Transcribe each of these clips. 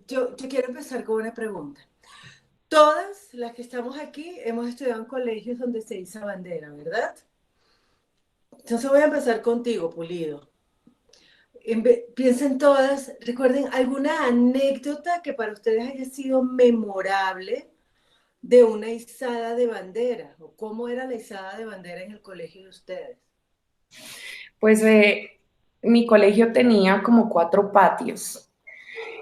Yo quiero empezar con una pregunta. Todas las que estamos aquí hemos estudiado en colegios donde se iza bandera, ¿verdad? Entonces voy a empezar contigo, Pulido. Piensen todas, recuerden alguna anécdota que para ustedes haya sido memorable de una izada de bandera, o cómo era la izada de bandera en el colegio de ustedes. Pues mi colegio tenía como 4 patios.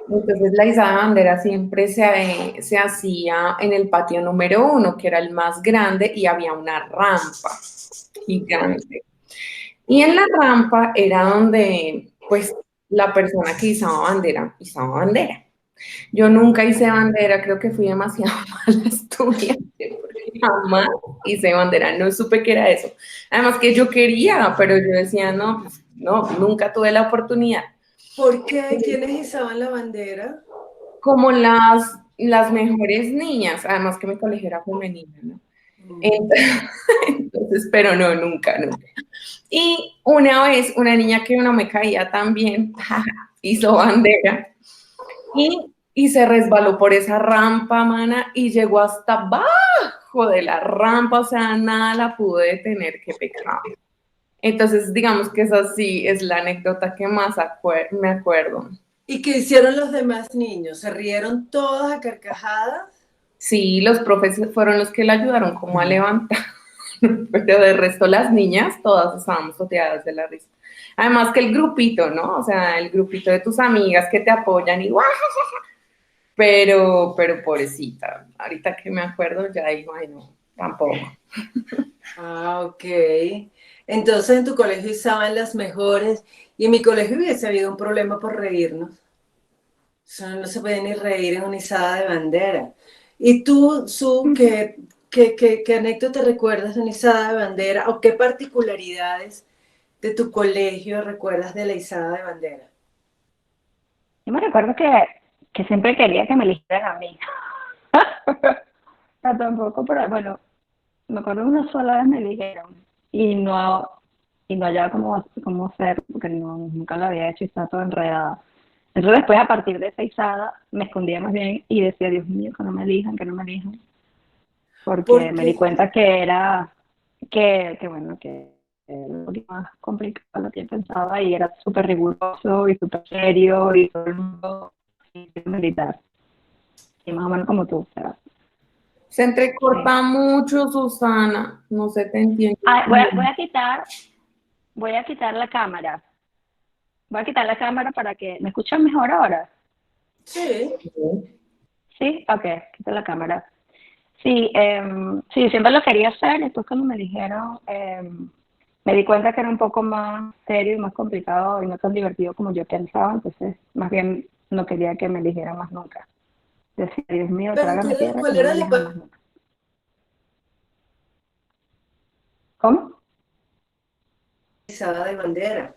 Entonces la izada de bandera siempre se hacía en el patio número 1, que era el más grande, y había una rampa gigante. Y en la rampa era donde, pues, la persona que izaba bandera. Yo nunca hice bandera, creo que fui demasiado mala estudiante, porque jamás hice bandera, no supe qué era eso. Además que yo quería, pero yo decía, no, pues, no, nunca tuve la oportunidad. ¿Por qué? ¿Quiénes izaban la bandera? Como las mejores niñas, además que mi colegio era femenino, ¿no? Mm. Entonces, entonces, pero no, nunca, nunca. Y una vez, una niña que no me caía tan bien, hizo bandera y se resbaló por esa rampa, mana, y llegó hasta abajo de la rampa, o sea, nada la pudo detener, qué pecado. Entonces, digamos que esa sí es la anécdota que más me acuerdo. ¿Y qué hicieron los demás niños? ¿Se rieron todos a carcajadas? Sí, los profes fueron los que la ayudaron como a levantar, pero de resto las niñas todas estábamos soteadas de la risa. Además que el grupito, ¿no? O sea, el grupito de tus amigas que te apoyan y ¡guau! Pero pobrecita, ahorita que me acuerdo ya digo, ay no, tampoco. Ah, ok. Entonces en tu colegio izaban las mejores y en mi colegio hubiese habido un problema por reírnos. O sea, no se puede ni reír en una izada de bandera. ¿Y tú, Su, qué anécdota recuerdas de una izada de bandera o qué particularidades de tu colegio recuerdas de la izada de bandera? Yo me recuerdo que siempre quería que me eligieran a mí. No, tampoco, pero bueno, me acuerdo una sola vez me eligieron y no hallaba cómo hacer, porque nunca lo había hecho y estaba todo enredada. Entonces después a partir de esa izada me escondía más bien y decía, Dios mío, que no me elijan, que no me elijan, porque me Porque di cuenta que era, que bueno, que era un poquito más complicado de lo que pensaba y era súper riguroso y súper serio y todo el mundo militar. Y más o menos como tú, o sea, Se sí. entrecorta mucho, Susana, no se te entiende Ah, bien. voy a quitar la cámara. Voy a quitar la cámara para que me escuchen mejor ahora. sí, ¿Sí? Ok, quito la cámara. Sí, sí, siempre lo quería hacer. Después cuando me dijeron, me di cuenta que era un poco más serio y más complicado y no tan divertido como yo pensaba. Entonces, más bien no quería que me eligieran más nunca. Decía, Dios mío, pero trágame tierra que ¿cuál no era me la elijan más nunca. ¿Cómo? izada de bandera?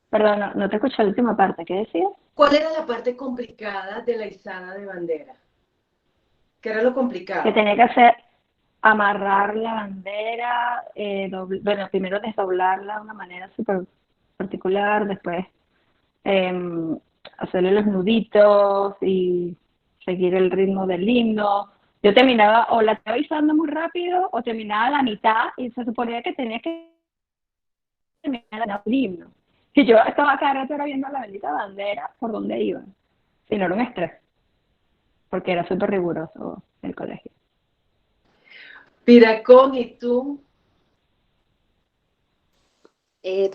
Perdón, no te escuché la última parte. ¿Qué decías? ¿Cuál era la parte complicada de la izada de bandera? ¿Qué era lo Que complicado? tenía que hacer amarrar la bandera, bueno, primero desdoblarla de una manera súper particular, después eh, hacerle los nuditos y seguir el ritmo del himno. Yo terminaba o la estaba izando muy rápido o terminaba a la mitad y se suponía que tenía que terminar el himno. Y yo estaba cada rato era viendo la bendita bandera por donde iba. Si no era un estrés, porque era súper riguroso el colegio. Piracón, ¿y tú?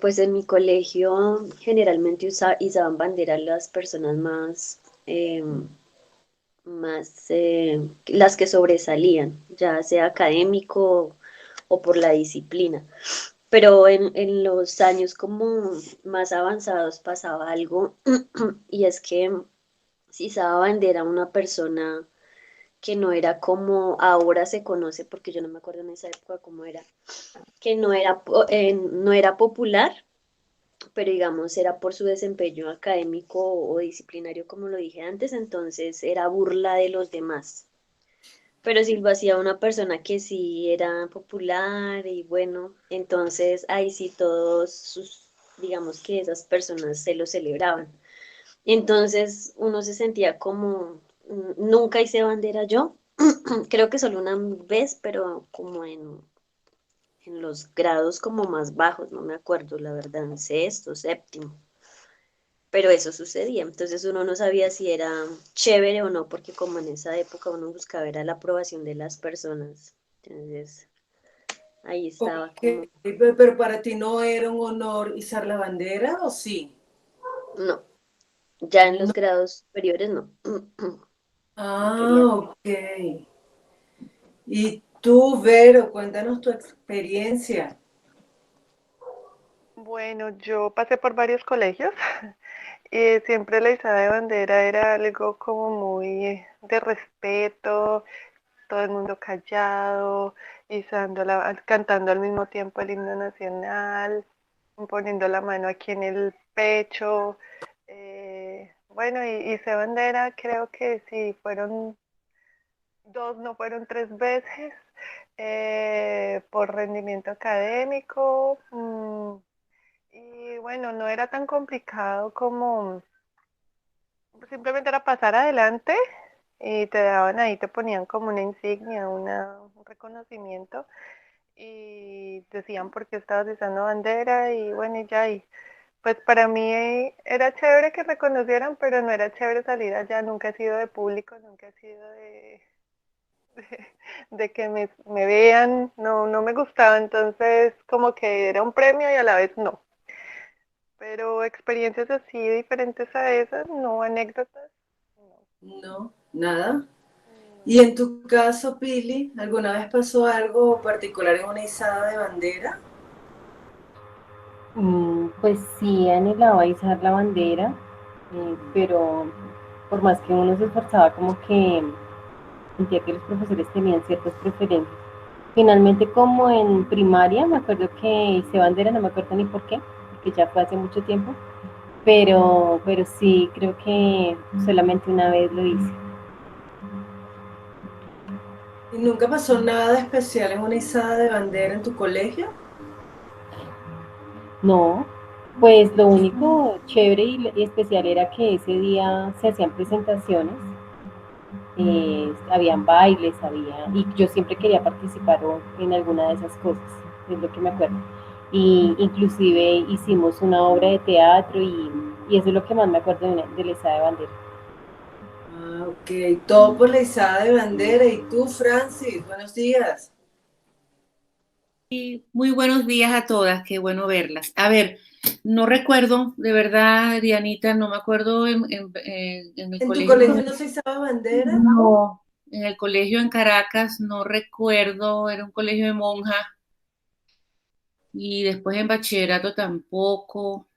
Pues en mi colegio generalmente izaban bandera las personas más las que sobresalían, ya sea académico o por la disciplina. Pero en los años como más avanzados pasaba algo y es que si izaba bandera una persona que no era como ahora se conoce, porque yo no me acuerdo en esa época cómo era, que no era popular, pero digamos era por su desempeño académico o disciplinario, como lo dije antes, entonces era burla de los demás. Pero si lo hacía una persona que sí era popular y bueno, entonces ahí sí digamos que esas personas se lo celebraban. Entonces uno se sentía como, nunca hice bandera yo, creo que solo una vez, pero como en los grados como más bajos, no me acuerdo, la verdad, en sexto, séptimo. Pero eso sucedía, entonces uno no sabía si era chévere o no, porque como en esa época uno buscaba era la aprobación de las personas. Entonces ahí estaba Ok, como, pero para ti no era un honor izar la bandera, ¿o sí? no, ya en los No. grados superiores no, no quería. Ah, ok. Y tú, Vero, cuéntanos tu experiencia. Bueno, yo pasé por varios colegios y siempre la izada de bandera era algo como muy de respeto, todo el mundo callado, cantando al mismo tiempo el himno nacional, poniendo la mano aquí en el pecho. Bueno, y hice bandera, creo que sí, fueron dos, no fueron tres veces, por rendimiento académico. Y bueno, no era tan complicado como simplemente era pasar adelante y te daban ahí, te ponían como una insignia, un reconocimiento y decían por qué estabas izando bandera y bueno, y ya. Y pues para mí era chévere que reconocieran, pero no era chévere salir allá, nunca he sido de público, nunca he sido de que me vean, no, no me gustaba, entonces como que era un premio y a la vez no. Pero experiencias así diferentes a esas, no anécdotas, no. No, nada. No. ¿Y en tu caso, Pili, alguna vez pasó algo particular en una izada de bandera? Pues sí, anhelaba izar la bandera, pero por más que uno se esforzaba, como que sentía que los profesores tenían ciertas preferencias. Finalmente, como en primaria, me acuerdo que hice bandera, no me acuerdo ni por qué, porque ya fue hace mucho tiempo, pero sí, creo que solamente una vez lo hice. ¿Y nunca pasó nada especial en una izada de bandera en tu colegio? No, pues lo único chévere y especial era que ese día se hacían presentaciones, habían bailes, y yo siempre quería participar en alguna de esas cosas, es lo que me acuerdo. Y inclusive hicimos una obra de teatro y eso es lo que más me acuerdo de la izada de bandera. Ah, ok, todo por la izada de bandera. ¿Y tú, Francis? Buenos días. Muy buenos días a todas, qué bueno verlas. A ver, no recuerdo, de verdad, Dianita, no me acuerdo en el ¿En tu colegio. colegio no se izaba bandera? No, en el colegio en Caracas, no recuerdo, era un colegio de monjas y después en bachillerato tampoco.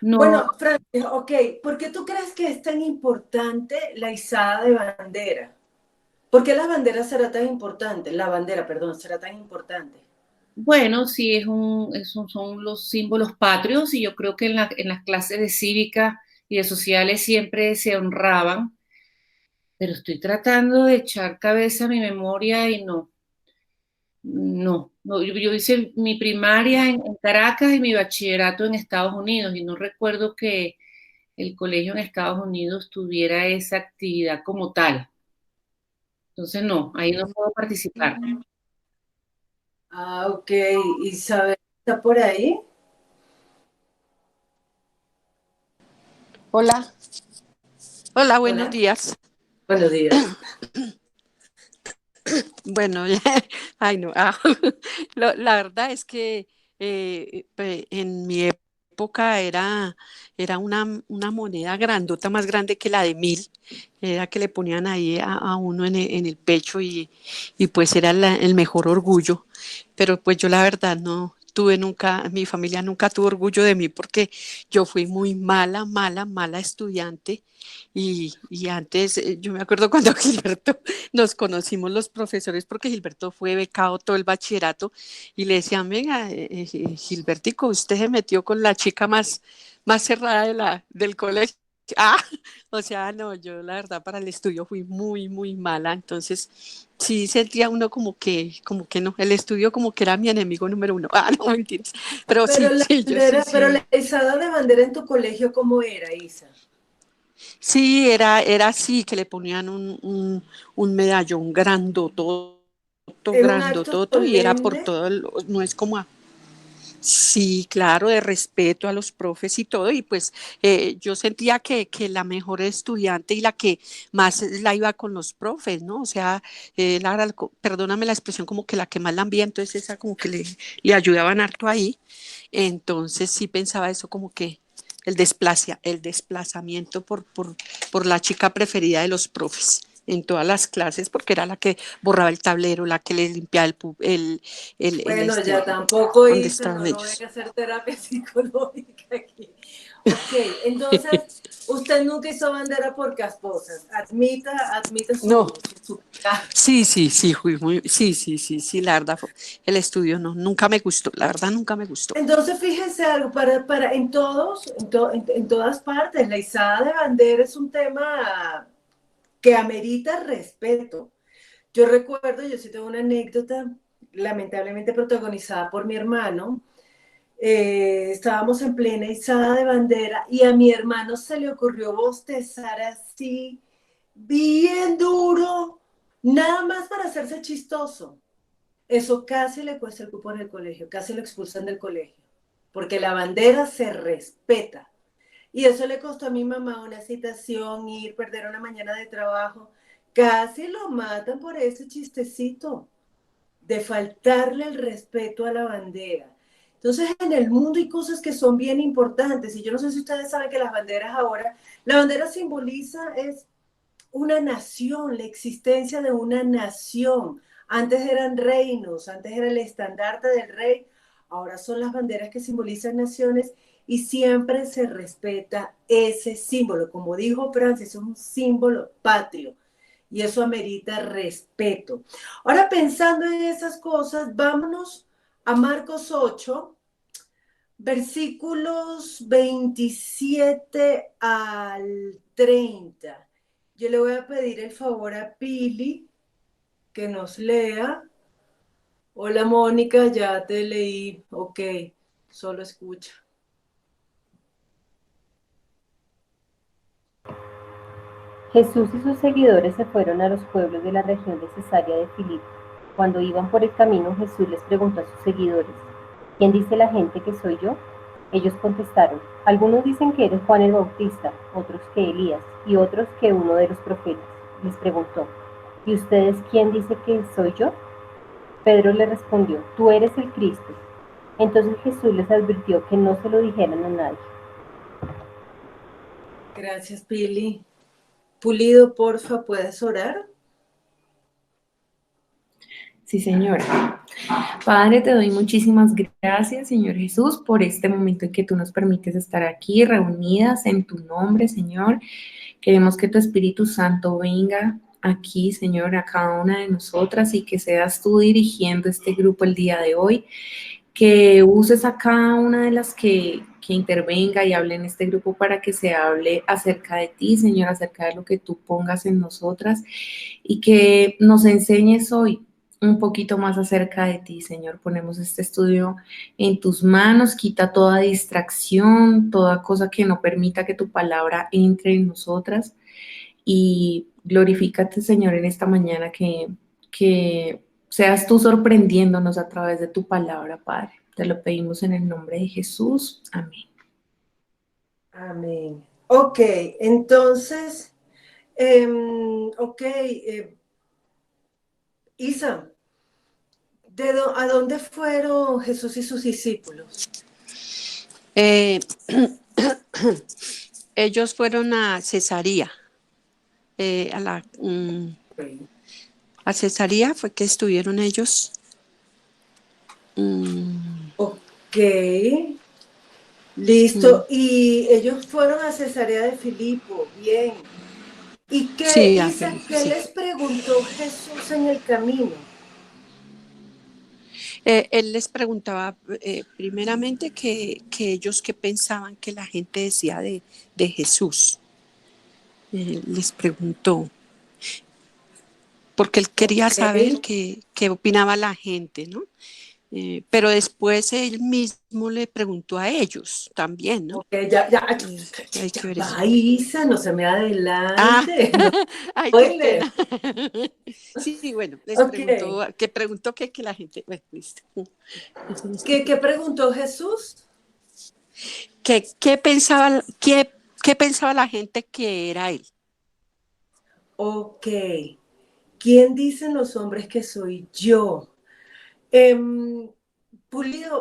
No, Bueno, Francis, ok, ¿por qué tú crees que es tan importante la izada de bandera? ¿Por qué la bandera será tan importante? La bandera, perdón, será tan importante. bueno, sí, son los símbolos patrios y yo creo que en las clases de cívica y de sociales siempre se honraban, pero estoy tratando de echar cabeza a mi memoria y no, yo hice mi primaria en Caracas y mi bachillerato en Estados Unidos y no recuerdo que el colegio en Estados Unidos tuviera esa actividad como tal. Entonces, no, ahí no puedo participar. Ah, ok. ¿Isabel está por ahí? Hola, hola, buenos Hola. días. Buenos días. Bueno, ay no, la verdad es que en mi época era una moneda grandota, más grande que la de 1.000, era que le ponían ahí a uno en el pecho y pues era el mejor orgullo, pero pues yo la verdad no tuve nunca, mi familia nunca tuvo orgullo de mí porque yo fui muy mala estudiante. Y antes, yo me acuerdo cuando Gilberto nos conocimos los profesores, porque Gilberto fue becado todo el bachillerato, y le decían, venga, Gilbertico, usted se metió con la chica más cerrada del colegio. Ah, o sea, no, yo la verdad para el estudio fui muy mala, entonces sí sentía uno como que no, el estudio como que era mi enemigo número uno. Ah, no, mentiras, pero Pero sí, la sí, yo sí, bandera, pero sí. la izada de bandera en tu colegio, ¿cómo era, Isa? Sí, era así, que le ponían un medallón Era un acto grandototo, y era por solemne. todo, no es como sí, claro, de respeto a los profes y todo, y pues yo sentía que la mejor estudiante y la que más la iba con los profes, ¿no? O sea, perdóname la expresión, como que la que más la envía, entonces esa como que le ayudaban harto ahí. Entonces sí pensaba eso, como que el desplazamiento por la chica preferida de los profes en todas las clases, porque era la que borraba el tablero, la que les limpiaba Bueno, ya tampoco donde hice, estaban no voy a ellos. hacer terapia psicológica aquí. Ok, entonces, usted nunca hizo bandera por casposas. Admita No, su pecado. sí, sí, la verdad, el estudio no, nunca me gustó, la verdad nunca me gustó. Entonces, fíjense algo, en todas partes, la izada de bandera es un tema que amerita respeto. Yo sí tengo una anécdota, lamentablemente protagonizada por mi hermano. Estábamos en plena izada de bandera y a mi hermano se le ocurrió bostezar así, bien duro, nada más para hacerse chistoso. Eso casi le cuesta el cupo en el colegio, casi lo expulsan del colegio, porque la bandera se respeta. Y eso le costó a mi mamá una citación, ir, perder una mañana de trabajo. Casi lo matan por ese chistecito de faltarle el respeto a la bandera. Entonces, en el mundo hay cosas que son bien importantes. Y yo no sé si ustedes saben que las banderas ahora, la bandera simboliza es una nación, la existencia de una nación. Antes eran reinos, antes era el estandarte del rey, ahora son las banderas que simbolizan naciones y siempre se respeta ese símbolo. Como dijo Francis, es un símbolo patrio y eso amerita respeto. Ahora, pensando en esas cosas, vámonos a Marcos 8, versículos 27 al 30. Yo le voy a pedir el favor a Pili que nos lea. Hola Mónica, ya te leí. Ok, solo escucha. Jesús y sus seguidores se fueron a los pueblos de la región de Cesarea de Filipo. Cuando iban por el camino, Jesús les preguntó a sus seguidores, ¿quién dice la gente que soy yo? Ellos contestaron, algunos dicen que eres Juan el Bautista, otros que Elías, y otros que uno de los profetas. Les preguntó, ¿y ustedes quién dice que soy yo? Pedro le respondió, tú eres el Cristo. Entonces Jesús les advirtió que no se lo dijeran a nadie. Gracias, Pili. Pulido, porfa, ¿puedes orar? Sí, señora. Padre, te doy muchísimas gracias, Señor Jesús, por este momento en que tú nos permites estar aquí reunidas en tu nombre, Señor. Queremos que tu Espíritu Santo venga aquí, Señor, a cada una de nosotras y que seas tú dirigiendo este grupo el día de hoy, que uses a cada una de las que intervenga y hable en este grupo para que se hable acerca de ti, Señor, acerca de lo que tú pongas en nosotras y que nos enseñes hoy un poquito más acerca de ti, Señor. Ponemos este estudio en tus manos, quita toda distracción, toda cosa que no permita que tu palabra entre en nosotras y glorifícate, Señor, en esta mañana que seas tú sorprendiéndonos a través de tu palabra, Padre. Te lo pedimos en el nombre de Jesús. Amén. Amén. Ok, entonces, Isa, ¿a dónde fueron Jesús y sus discípulos? Eh, ellos fueron a Cesarea, a Cesarea fue que estuvieron ellos. Ok, listo. Y ellos fueron a Cesarea de Filipo, bien. ¿Y qué, Sí, a Isa, Felipe, qué sí. les preguntó Jesús en el camino? Él les preguntaba primeramente que ellos qué pensaban que la gente decía de Jesús. Les preguntó, porque él quería Ok, saber qué opinaba la gente, ¿no? pero después él mismo le preguntó a ellos también, ¿no? Ok, ya, ya, Hay ya que ver eso. va, Isa, no se me Ah, adelante. No ay, qué spoiler. pena. Sí, bueno, les Ok, preguntó que la gente, bueno, listo. ¿qué preguntó Jesús? ¿Qué pensaba la gente que era él? Ok, ¿quién dicen los hombres que soy yo? Pulido,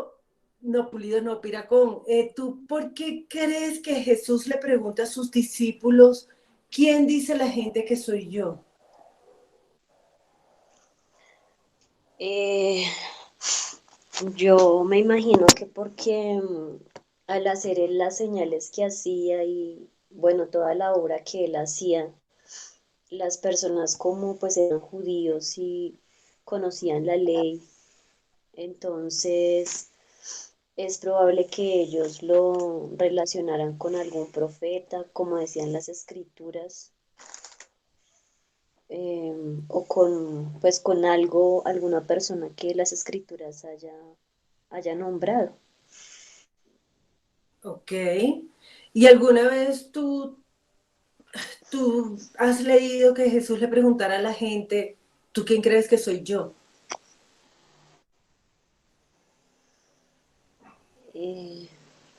Pulido no, Piracón, ¿tú por qué crees que Jesús le pregunta a sus discípulos, ¿quién dice la gente que soy yo? Eh, yo me imagino que porque al hacer él las señales que hacía y bueno, toda la obra que él hacía, las personas como pues eran judíos y conocían la ley, entonces es probable que ellos lo relacionaran con algún profeta, como decían las escrituras, o con pues con algo, alguna persona que las escrituras haya nombrado. Ok, ¿y alguna vez tú has leído que Jesús le preguntara a la gente, ¿tú quién crees que soy yo? Eh,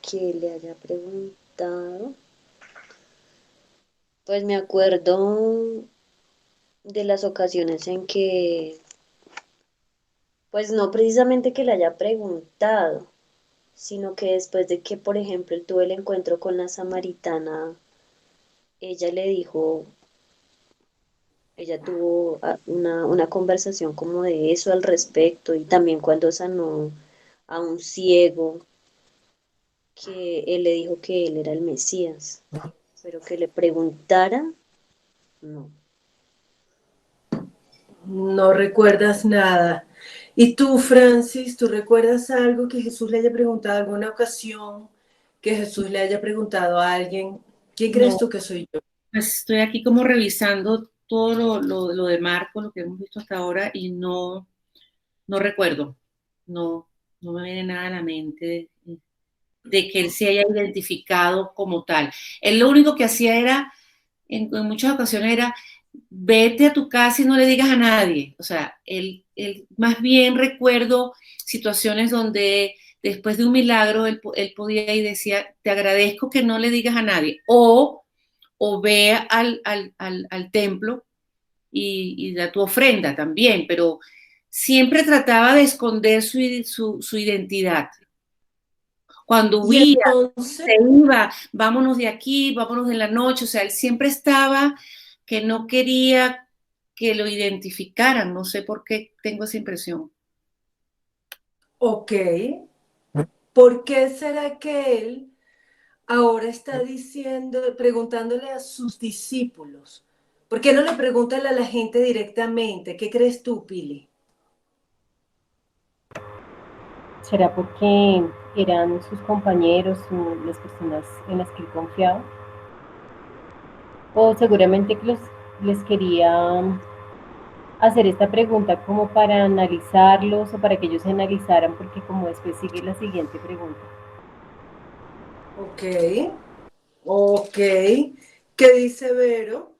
que le haya preguntado, pues me acuerdo de las ocasiones en que, pues no precisamente que le haya preguntado, sino que después de que, por ejemplo, él tuvo el encuentro con la samaritana, ella le dijo, ella tuvo una conversación como de eso al respecto, y también cuando sanó a un ciego, que él le dijo que él era el Mesías, pero que le preguntara, no. No recuerdas nada. ¿Y tú, Francis, tú recuerdas algo que Jesús le haya preguntado, alguna ocasión que Jesús le haya preguntado a alguien, ¿quién crees No, tú que soy yo? pues estoy aquí como revisando todo lo de Marco, lo que hemos visto hasta ahora, y no recuerdo, no, no me viene nada a la mente de que él se haya identificado como tal. Él lo único que hacía era, en muchas ocasiones era, vete a tu casa y no le digas a nadie. O sea, él más bien recuerdo situaciones donde después de un milagro él podía y decía, te agradezco que no le digas a nadie. O ve al templo y da tu ofrenda también, pero siempre trataba de esconder su identidad. Cuando Y huía, entonces, se iba, vámonos de aquí, vámonos de la noche, o sea, él siempre estaba que no quería que lo identificaran, no sé por qué tengo esa impresión. ok, ¿por qué será que él ahora está diciendo, preguntándole a sus discípulos? ¿Por qué no le preguntan a la gente directamente? ¿Qué crees tú, Pili? ¿Será porque eran sus compañeros, las personas en las que él confiaba? O seguramente que les quería hacer esta pregunta como para analizarlos o para que ellos se analizaran, porque como después sigue la siguiente pregunta. Ok, ok. ¿Qué dice Vero?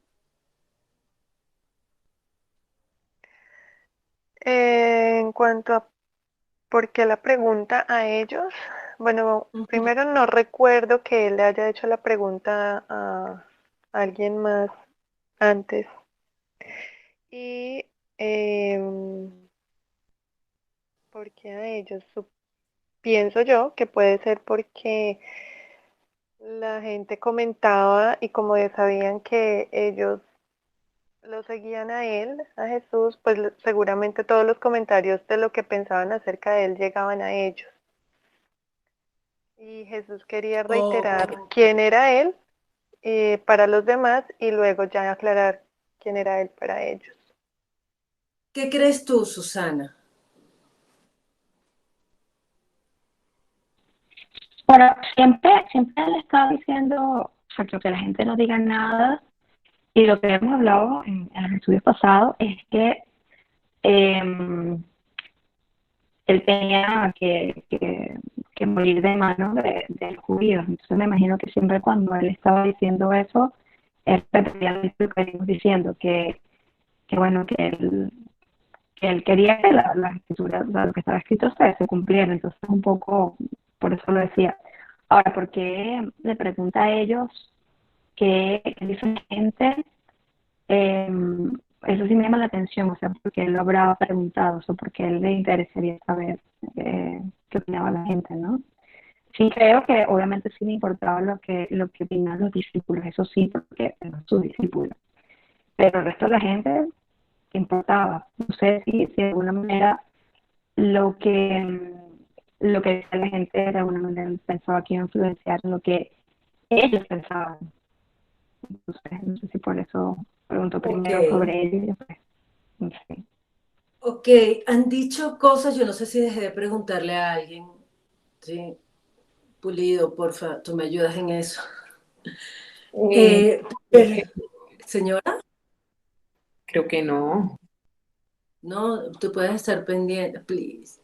En cuanto a por qué la pregunta a ellos, bueno, Ujú. primero no recuerdo que él le haya hecho la pregunta a alguien más antes. Y ¿por qué a ellos? Pienso yo que puede ser porque la gente comentaba y como ya sabían que ellos lo seguían a él, a Jesús, pues seguramente todos los comentarios de lo que pensaban acerca de él llegaban a ellos. Y Jesús quería Ok. reiterar quién era él para los demás y luego ya aclarar quién era él para ellos. ¿Qué crees tú, Susana? Bueno, siempre le estaba diciendo, o sea, que la gente no diga nada, y lo que hemos hablado en los estudios pasados es que él él tenía que morir de manos de los judíos. Entonces me imagino que siempre cuando él estaba diciendo eso, él repetía lo que venimos diciendo, bueno, que él quería que las escrituras, o sea, lo que estaba escrito se cumpliera. Entonces un poco, por eso lo decía. Ahora, ¿por qué le pregunta a ellos qué dice la gente? Eso sí me llama la atención, o sea, porque él lo habrá preguntado, o sea, porque a él le interesaría saber qué opinaba la gente, ¿no? Sí, creo que obviamente sí le importaba lo que opinan los discípulos, eso sí, porque eran sus discípulos. Pero el resto de la gente, ¿qué importaba? No sé si de alguna manera lo que decía la gente de alguna manera pensaba que iba a influenciar lo que ellos pensaban. No sé si por eso pregunto primero Ok. sobre ellos y después, no sé. Ok, han dicho cosas, yo no sé si dejé de preguntarle a alguien. Sí, Pulido, porfa, tú me ayudas en eso. Eh, Pero, señora, Creo que no. no, tú puedes estar pendiente, please.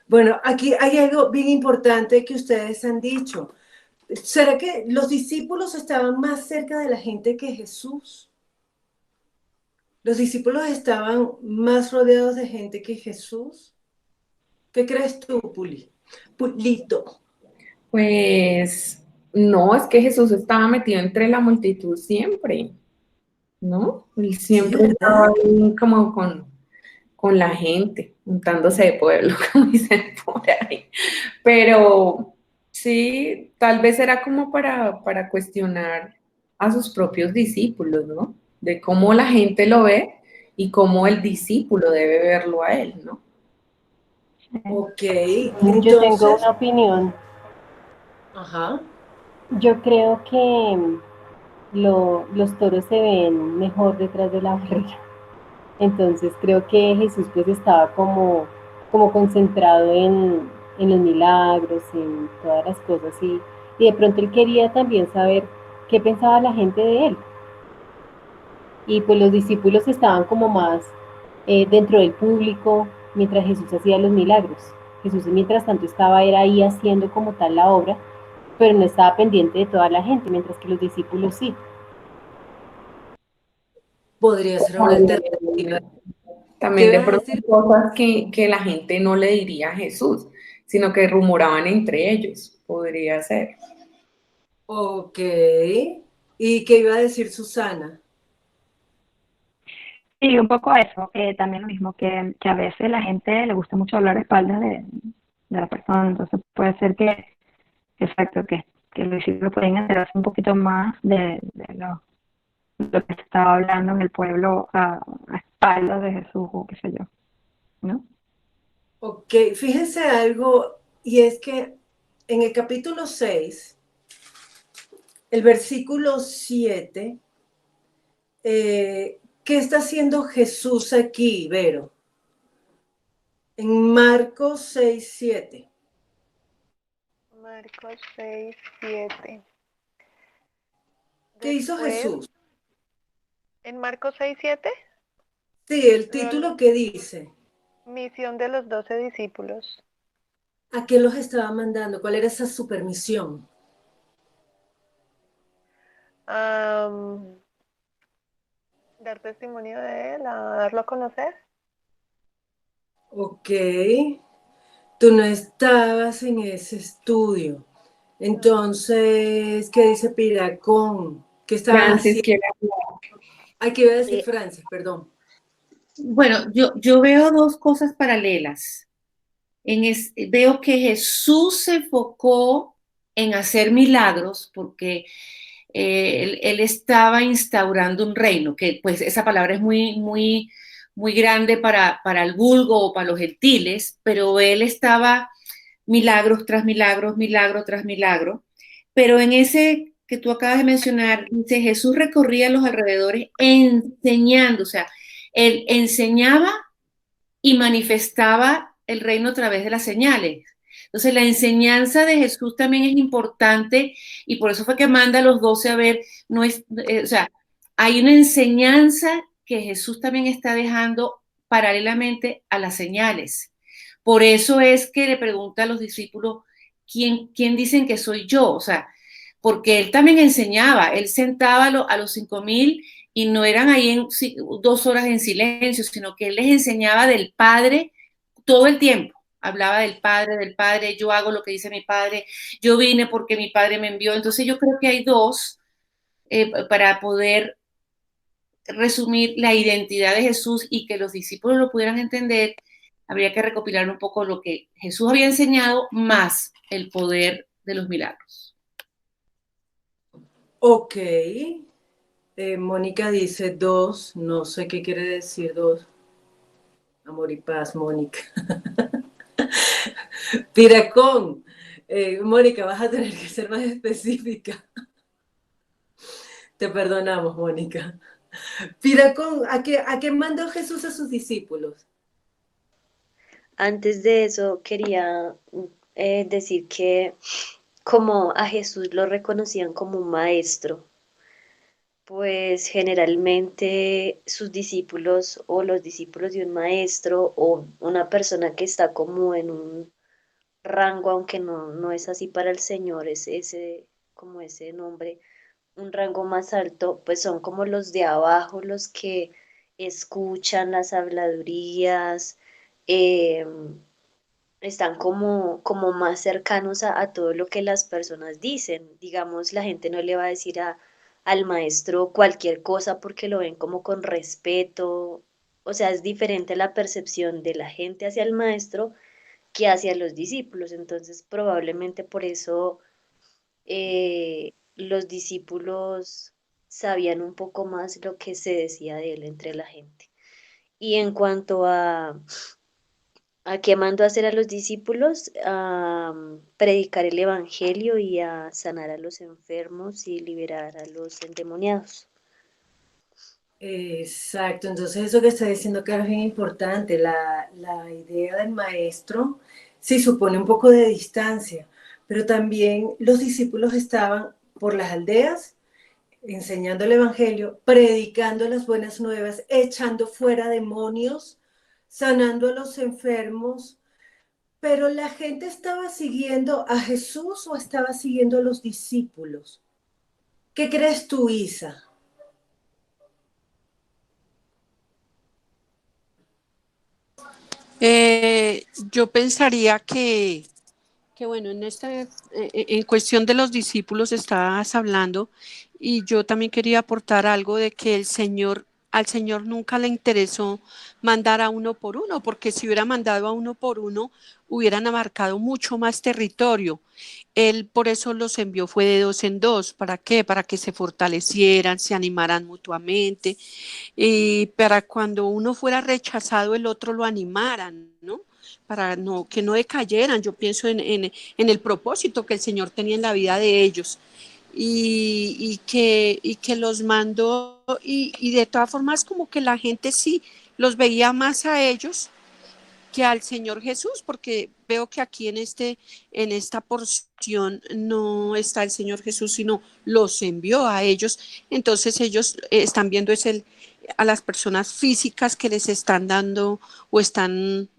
Bueno, aquí hay algo bien importante que ustedes han dicho. ¿Será que los discípulos estaban más cerca de la gente que Jesús? ¿Los discípulos estaban más rodeados de gente que Jesús? ¿Qué crees tú, Pulito? Pues no, es que Jesús estaba metido entre la multitud siempre, ¿no? Él Sí, siempre estaba ¿verdad? ahí como con la gente, untándose de pueblo, como dicen por ahí. Pero sí, tal vez era como para cuestionar a sus propios discípulos, ¿no? De cómo la gente lo ve y cómo el discípulo debe verlo a él, ¿no? Ok, Yo tengo entonces, una opinión. ajá, Yo creo que los toros se ven mejor detrás de la barrera. Entonces creo que Jesús pues estaba como concentrado en los milagros, en todas las cosas y de pronto él quería también saber qué pensaba la gente de él. Y pues los discípulos estaban como más dentro del público mientras Jesús hacía los milagros. Jesús mientras tanto estaba era ahí haciendo como tal la obra, pero no estaba pendiente de toda la gente, mientras que los discípulos sí. podría ser una alternativa. ¿Qué También de ibas a pronto decir? cosas que la gente no le diría a Jesús, sino que rumoraban entre ellos, podría ser. Ok, ¿y qué iba a decir Susana? Sí, un poco eso, también lo mismo, que a veces la gente le gusta mucho hablar a espaldas de la persona, entonces puede ser exacto, que los discípulos pueden enterarse un poquito más de lo que se estaba hablando en el pueblo a espaldas de Jesús o qué sé yo, ¿no? Ok, fíjense algo, y es que en el capítulo 6, el versículo 7, ¿qué está haciendo Jesús aquí, Vero? En Marcos 6, 7. Marcos 6, 7. ¿Qué hizo Después, Jesús? en Marcos 6, 7, Sí, el título que dice, misión de los 12 discípulos. ¿a qué los estaba mandando? ¿Cuál era esa supermisión? Dar testimonio de él, a darlo a conocer. Ok, tú no estabas en ese estudio. Entonces, ¿qué dice Piracón? ¿Qué estaban Francis haciendo? quiere Aquí iba a decir Eh, Francis, perdón. Bueno, yo veo dos cosas paralelas. Veo que Jesús se enfocó en hacer milagros porque él estaba instaurando un reino, que pues esa palabra es muy grande para el vulgo o para los gentiles, pero él estaba milagros tras milagros, milagro tras milagro. Pero en ese que tú acabas de mencionar, dice, Jesús recorría los alrededores enseñando, o sea, él enseñaba y manifestaba el reino a través de las señales. Entonces, la enseñanza de Jesús también es importante y por eso fue que manda a los 12 a ver, no es, o sea, hay una enseñanza que Jesús también está dejando paralelamente a las señales, Por eso es que le pregunta a los discípulos, ¿quién dicen que soy yo? O sea, porque él también enseñaba, él sentaba a los 5.000 y no eran ahí 2 horas en silencio, sino que él les enseñaba del Padre todo el tiempo. Hablaba del Padre, yo hago lo que dice mi Padre, yo vine porque mi Padre me envió. Entonces yo creo que hay dos, para poder resumir la identidad de Jesús y que los discípulos lo pudieran entender, habría que recopilar un poco lo que Jesús había enseñado más el poder de los milagros. Ok. Mónica dice 2, no sé qué quiere decir 2. Amor y paz, Mónica. Piracón. Mónica, vas a tener que ser más específica. Te perdonamos, Mónica. Piracón, ¿a qué mandó Jesús a sus discípulos? Antes de eso quería decir que como a Jesús lo reconocían como un maestro, pues generalmente sus discípulos o los discípulos de un maestro o una persona que está como en un rango, aunque no es así para el Señor, es ese, como ese nombre, un rango más alto, pues son como los de abajo, los que escuchan las habladurías, eh, están como más cercanos a todo lo que las personas dicen. Digamos, la gente no le va a decir al maestro cualquier cosa porque lo ven como con respeto. O sea, es diferente la percepción de la gente hacia el maestro que hacia los discípulos. Entonces, probablemente por eso los discípulos sabían un poco más lo que se decía de él entre la gente. Y en cuanto a qué mandó a hacer a los discípulos, a predicar el evangelio y a sanar a los enfermos y liberar a los endemoniados. Exacto, entonces eso que está diciendo Carlos es bien importante. La idea del maestro sí supone un poco de distancia, pero también los discípulos estaban por las aldeas enseñando el evangelio, predicando las buenas nuevas, echando fuera demonios, sanando a los enfermos. Pero la gente estaba siguiendo a Jesús o estaba siguiendo a los discípulos. ¿Qué crees tú, Isa? Yo pensaría que bueno, en cuestión de los discípulos estabas hablando y yo también quería aportar algo de que al Señor nunca le interesó mandar a uno por uno, porque si hubiera mandado a uno por uno, hubieran abarcado mucho más territorio. Él por eso los envió, fue de dos en dos. ¿Para qué? Para que se fortalecieran, se animaran mutuamente y para cuando uno fuera rechazado, el otro lo animaran, ¿no? Para que no decayeran. Yo pienso en el propósito que el Señor tenía en la vida de ellos y que los mandó y de todas formas como que la gente sí los veía más a ellos que al Señor Jesús, porque veo que aquí en esta porción no está el Señor Jesús, sino los envió a ellos. Entonces ellos están viendo a las personas físicas que les están dando o están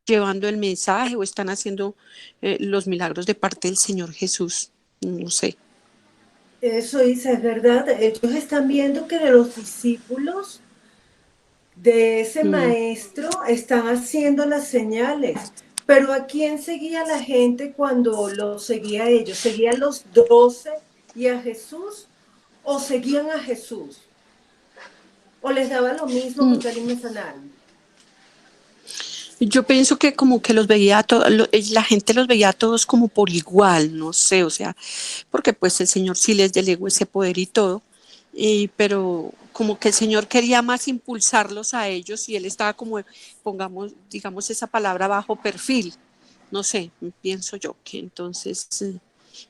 llevando el mensaje o están haciendo los milagros de parte del Señor Jesús. No sé. Eso, Isa, es verdad. Ellos están viendo que de los discípulos de ese Mm. maestro están haciendo las señales. Pero ¿a quién seguía la gente cuando los seguía a ellos? ¿Seguían los 12 y a Jesús o seguían a Jesús? ¿O les daba lo mismo con tal y me sanaran? Yo pienso que como que la gente los veía a todos como por igual, no sé, o sea, porque pues el Señor sí les delegó ese poder y todo, pero como que el Señor quería más impulsarlos a ellos y él estaba como, pongamos, digamos esa palabra bajo perfil, no sé, pienso yo que entonces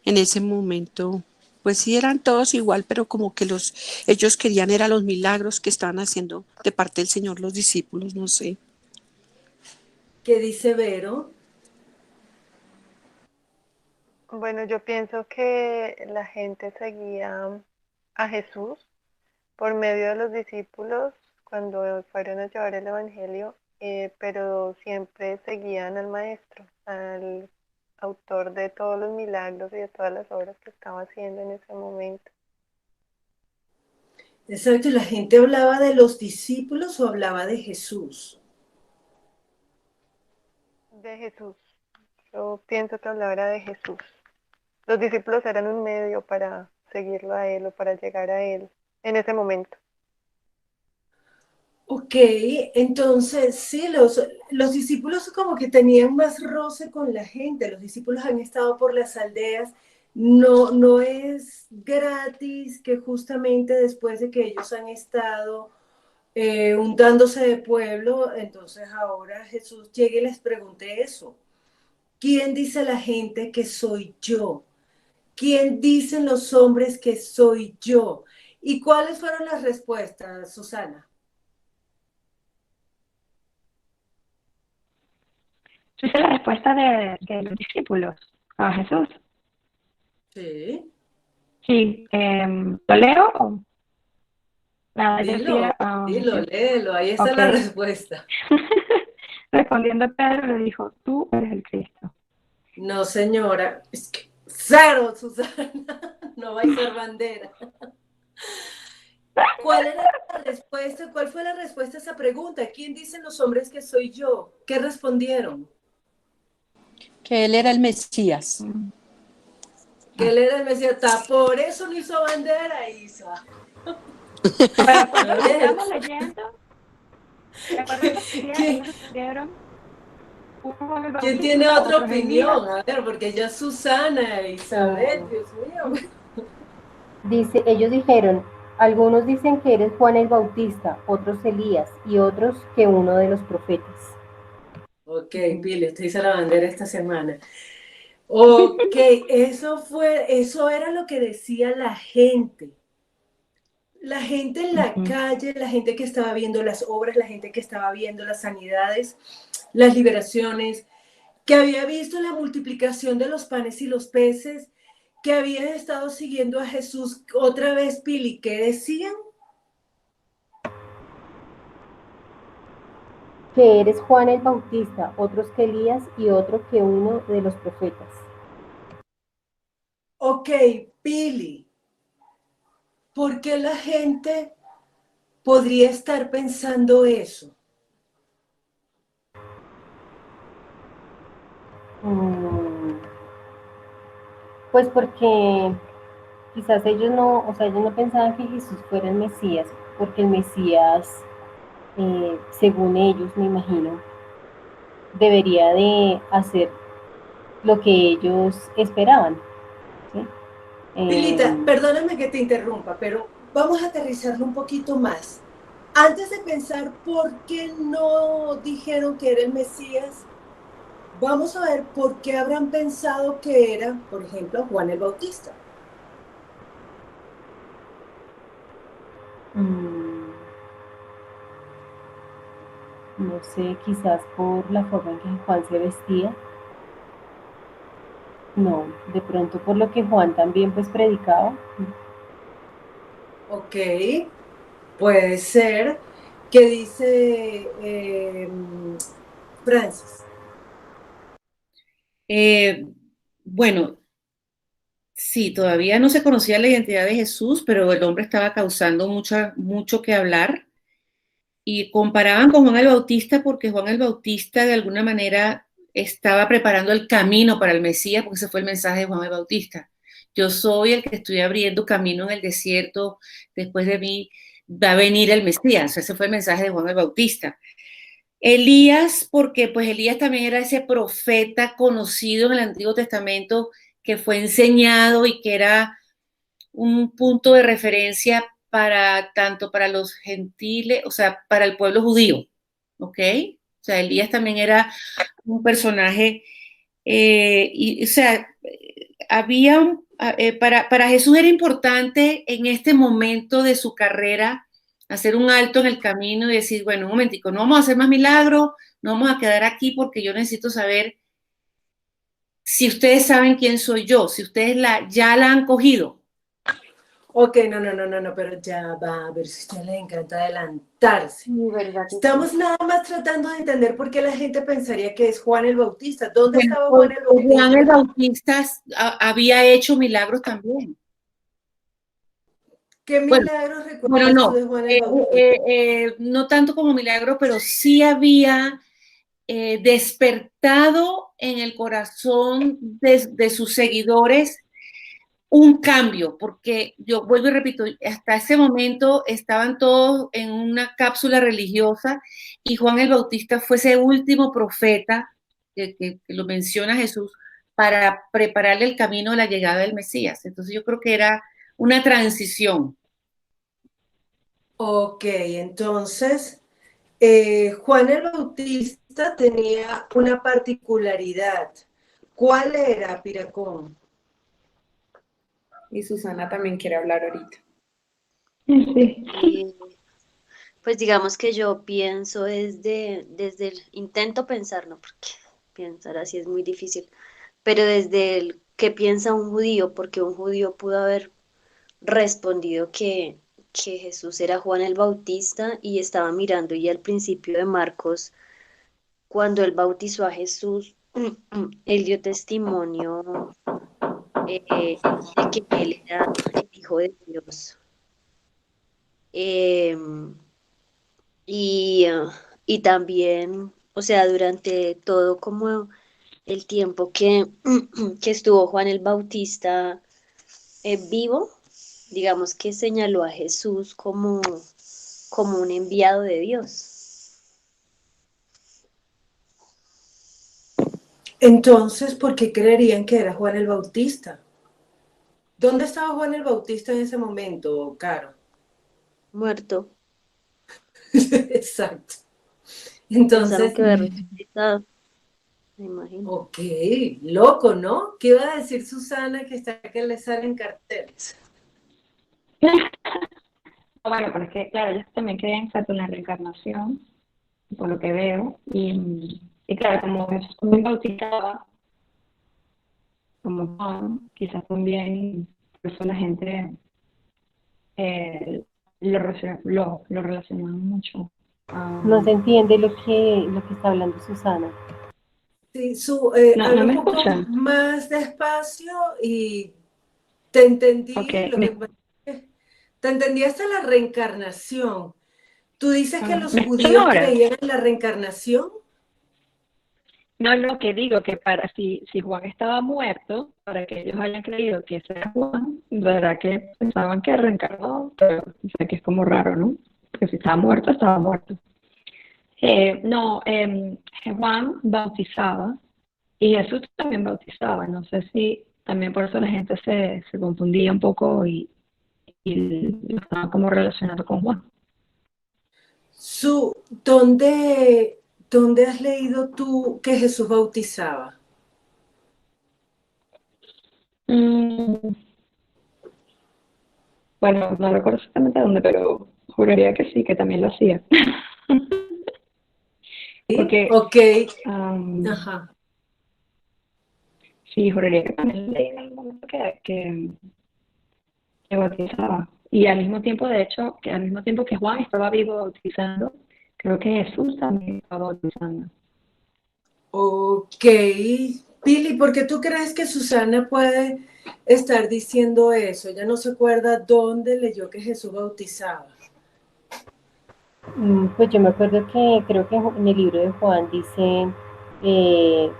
en ese momento pues sí eran todos igual, pero como que ellos querían era los milagros que estaban haciendo de parte del Señor los discípulos, no sé. ¿Qué dice Vero? Bueno, yo pienso que la gente seguía a Jesús por medio de los discípulos cuando fueron a llevar el Evangelio pero siempre seguían al maestro, al autor de todos los milagros y de todas las obras que estaba haciendo en ese momento. Exacto, ¿y la gente hablaba de los discípulos o hablaba de Jesús? De Jesús. Yo pienso que hablaba de Jesús. Los discípulos eran un medio para seguirlo a él o para llegar a él en ese momento. Ok, entonces sí, los discípulos como que tenían más roce con la gente, los discípulos han estado por las aldeas, no es gratis que justamente después de que ellos han estado untándose de pueblo, entonces ahora Jesús llegue y les pregunte eso. ¿Quién dice la gente que soy yo? ¿Quién dicen los hombres que soy yo? ¿Y cuáles fueron las respuestas, Susana? Esa es la respuesta de los discípulos a Jesús. Sí. Sí, ¿lo leo? Nada, yo Dilo, decía, léelo, ahí está la respuesta. Respondiendo a Pedro, le dijo, tú eres el Cristo. No, señora, es que cero, Susana, no va a ser bandera. ¿Cuál era la respuesta? ¿Cuál fue la respuesta a esa pregunta? ¿Quién dicen los hombres que soy yo? ¿Qué respondieron? Que él era el Mesías. Que él era el Mesías. Por eso no hizo bandera, Isa. Pero cuando lo estamos leyendo, ¿te acuerdas que ellos respondieron? ¿Quién tiene otra opinión? A ver, porque ya Susana, Isabel, Dios mío. Dice, ellos dijeron, algunos dicen que eres Juan el Bautista, otros Elías y otros que uno de los profetas. Ok, Pili, usted hizo la bandera esta semana. Ok, eso era lo que decía la gente. La gente en la calle, la gente que estaba viendo las obras, la gente que estaba viendo las sanidades, las liberaciones, que había visto la multiplicación de los panes y los peces, que habían estado siguiendo a Jesús. Otra vez, Pili, ¿qué decían? Que eres Juan el Bautista, otros que Elías y otro que uno de los profetas. Ok, Pili, ¿por qué la gente podría estar pensando eso? Pues porque quizás ellos no pensaban que Jesús fuera el Mesías, porque el Mesías, según ellos, me imagino, debería de hacer lo que ellos esperaban. ¿Sí? Pilita, perdóname que te interrumpa, pero vamos a aterrizarlo un poquito más. Antes de pensar por qué no dijeron que era el Mesías, vamos a ver por qué habrán pensado que era, por ejemplo, Juan el Bautista. No sé, quizás por la forma en que Juan se vestía. No, de pronto por lo que Juan también pues predicaba. Ok, puede ser. ¿Qué dice Francis? Bueno, sí, todavía no se conocía la identidad de Jesús, pero el hombre estaba causando mucho que hablar. Y comparaban con Juan el Bautista porque Juan el Bautista de alguna manera estaba preparando el camino para el Mesías, porque ese fue el mensaje de Juan el Bautista. Yo soy el que estoy abriendo camino en el desierto, después de mí va a venir el Mesías. Ese fue el mensaje de Juan el Bautista. Elías, porque pues Elías también era ese profeta conocido en el Antiguo Testamento que fue enseñado y que era un punto de referencia para tanto para los gentiles, o sea, para el pueblo judío, ¿ok? O sea, Elías también era un personaje, o sea, había, para Jesús era importante en este momento de su carrera hacer un alto en el camino y decir, bueno, un momentico, no vamos a hacer más milagros, no vamos a quedar aquí porque yo necesito saber si ustedes saben quién soy yo, si ustedes ya la han cogido. Ok, no, pero ya va, a ver si a ustedes les encanta adelantarse. Sí, ¿verdad que sí? Estamos nada más tratando de entender por qué la gente pensaría que es Juan el Bautista. ¿Dónde Bueno, estaba Juan el porque Juan el Bautista? Bautista había hecho milagros también. ¿Qué Bueno, milagros bueno, recuerdas tú no, de Juan el Bautista? no tanto como milagro, pero sí había despertado en el corazón de sus seguidores un cambio, porque yo vuelvo y repito, hasta ese momento estaban todos en una cápsula religiosa y Juan el Bautista fue ese último profeta que lo menciona Jesús para prepararle el camino a la llegada del Mesías. Entonces yo creo que era una transición. Ok, entonces Juan el Bautista tenía una particularidad. ¿Cuál era, Piracón? Y Susana también quiere hablar ahorita. Sí. Pues digamos que yo pienso desde el intento pensar, no, porque pensar así es muy difícil, pero desde el que piensa un judío, porque un judío pudo haber respondido que Jesús era Juan el Bautista y estaba mirando y al principio de Marcos, cuando él bautizó a Jesús, él dio testimonio de que él era el Hijo de Dios. Em, y también, o sea, durante todo como el tiempo que estuvo Juan el Bautista vivo, digamos que señaló a Jesús como un enviado de Dios. Entonces, ¿por qué creerían que era Juan el Bautista? ¿Dónde estaba Juan el Bautista en ese momento, Caro? Muerto. Exacto. Pensaron Entonces, que había resucitado, me imagino. ok, loco, ¿no? ¿Qué iba a decir Susana que está que le salen carteles? Bueno, pero es que, claro, ellos también creen en la reencarnación, por lo que veo, y claro, como Jesús también bautizaba, como Juan, quizás también, por eso la gente lo relacionaba mucho. No se entiende lo que está hablando Susana. Sí, No habla un me poco escuchan. más despacio y te entendí, Ok, lo que pasa es que te entendí hasta la reencarnación. ¿Tú dices que los ¿me escuchan judíos ahora? creían en la reencarnación? No, lo que digo que si Juan estaba muerto, para que ellos hayan creído que ese era Juan, verdad que pensaban que reencarnó, pero o sea, que es como raro, ¿no? Porque si estaba muerto, estaba muerto. No, Juan bautizaba y Jesús también bautizaba. No sé si también por eso la gente se confundía un poco y lo estaba como relacionando con Juan. ¿Dónde has leído tú que Jesús bautizaba? Mm, bueno, no recuerdo exactamente dónde, pero juraría que sí, que también lo hacía. ¿Sí? Porque Ok, um, ajá. sí, juraría que también leí en algún momento que bautizaba. Y al mismo tiempo, de hecho, que al mismo tiempo que Juan estaba vivo bautizando, creo que Jesús también estaba bautizando. Ok, Pili, ¿por qué tú crees que Susana puede estar diciendo eso? Ella no se acuerda dónde leyó que Jesús bautizaba. Pues yo me acuerdo que creo que en el libro de Juan dice, eh,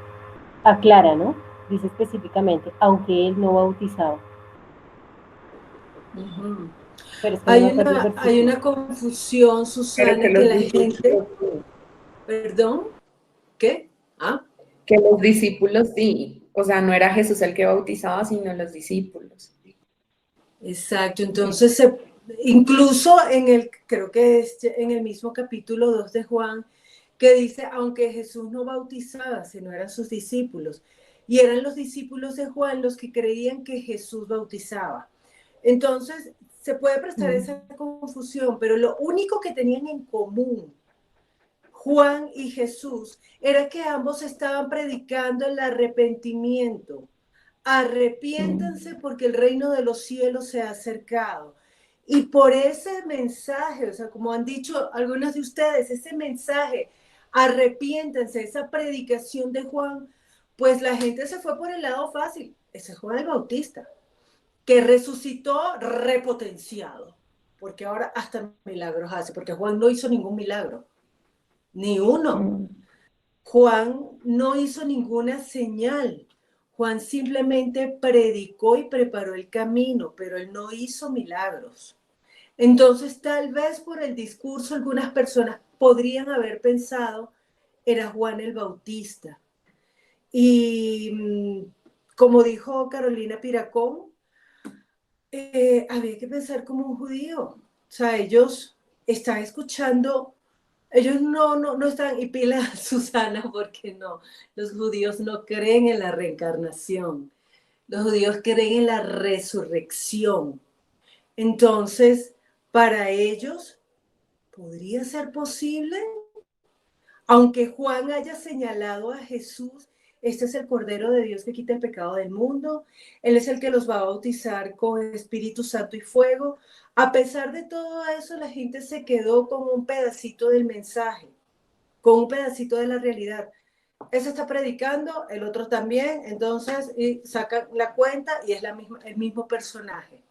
aclara, ¿no? Dice específicamente, aunque él no bautizaba. Ujú. Pero es que no me acuerdo el Hay versículo. una confusión, Pero que Susana, que los la gente, discípulos, perdón, ¿qué? Ah, que los discípulos sí. O sea, no era Jesús el que bautizaba, sino los discípulos. exacto. Entonces, incluso creo que es en el mismo capítulo 2 de Juan, que dice, aunque Jesús no bautizaba, sino eran sus discípulos. Y eran los discípulos de Juan los que creían que Jesús bautizaba. Entonces, se puede prestar esa confusión, pero lo único que tenían en común Juan y Jesús era que ambos estaban predicando el arrepentimiento arrepiéntanse porque el reino de los cielos se ha acercado. Y por ese mensaje, o sea, como han dicho algunos de ustedes, ese mensaje, arrepiéntanse, esa predicación de Juan, pues la gente se fue por el lado fácil. Ese es Juan el Bautista, que resucitó repotenciado, porque ahora hasta milagros hace, porque Juan no hizo ningún milagro, ni uno. Juan no hizo ninguna señal. Juan simplemente predicó y preparó el camino, pero él no hizo milagros. Entonces, tal vez por el discurso, algunas personas podrían haber pensado, era Juan el Bautista. Y como dijo Carolina Piracón, había que pensar como un judío. O sea, ellos están escuchando, ellos no están, y pila Susana, porque no, los judíos no creen en la reencarnación, los judíos creen en la resurrección. Entonces, para ellos, ¿podría ser posible? Aunque Juan haya señalado a Jesús, este es el Cordero de Dios que quita el pecado del mundo, Él es el que los va a bautizar con Espíritu Santo y fuego. A pesar de todo eso, la gente se quedó con un pedacito del mensaje, con un pedacito de la realidad. Ese está predicando, el otro también, entonces sacan la cuenta y es el mismo personaje.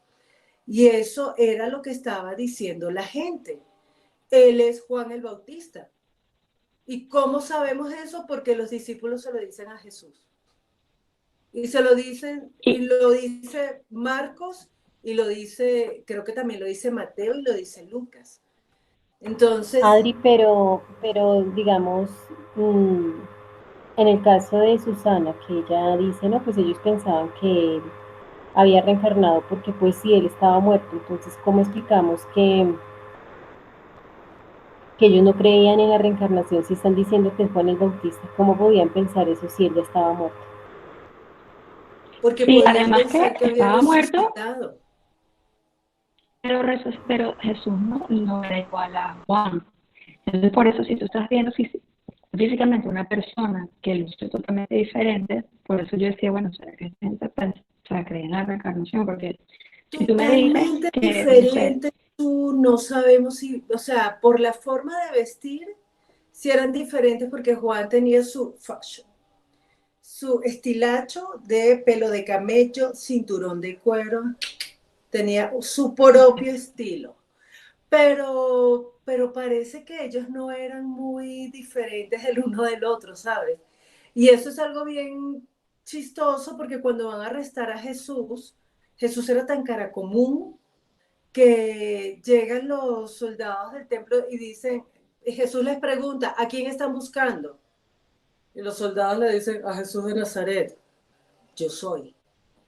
Y eso era lo que estaba diciendo la gente. Él es Juan el Bautista. ¿Y cómo sabemos eso? Porque los discípulos se lo dicen a Jesús. Y se lo dicen, y lo dice Marcos, y lo dice, creo que también lo dice Mateo y lo dice Lucas. Entonces, Adri, pero digamos, en el caso de Susana, que ella dice, no, pues ellos pensaban que él había reencarnado porque pues sí, él estaba muerto. Entonces, ¿cómo explicamos que ellos no creían en la reencarnación si están diciendo que es Juan el Bautista? ¿Cómo podían pensar eso si él ya estaba muerto? porque Sí, podían además pensar que había estaba muerto, resucitado. pero Jesús no era igual a Juan. Entonces, por eso, si tú estás viendo físicamente una persona que luce totalmente diferente, por eso yo decía, bueno, ¿será que esta gente cree en la reencarnación? Porque si tú me dices Totalmente que, no sé, diferente. Tú no sabemos si, o sea, por la forma de vestir, si eran diferentes, porque Juan tenía su fashion, su estilacho de pelo de camello, cinturón de cuero, tenía su propio estilo. Pero parece que ellos no eran muy diferentes el uno del otro, ¿sabes? Y eso es algo bien chistoso porque cuando van a arrestar a Jesús, Jesús era tan cara común que llegan los soldados del templo y dicen, y Jesús les pregunta, ¿a quién están buscando? Y los soldados le dicen, a Jesús de Nazaret, yo soy. O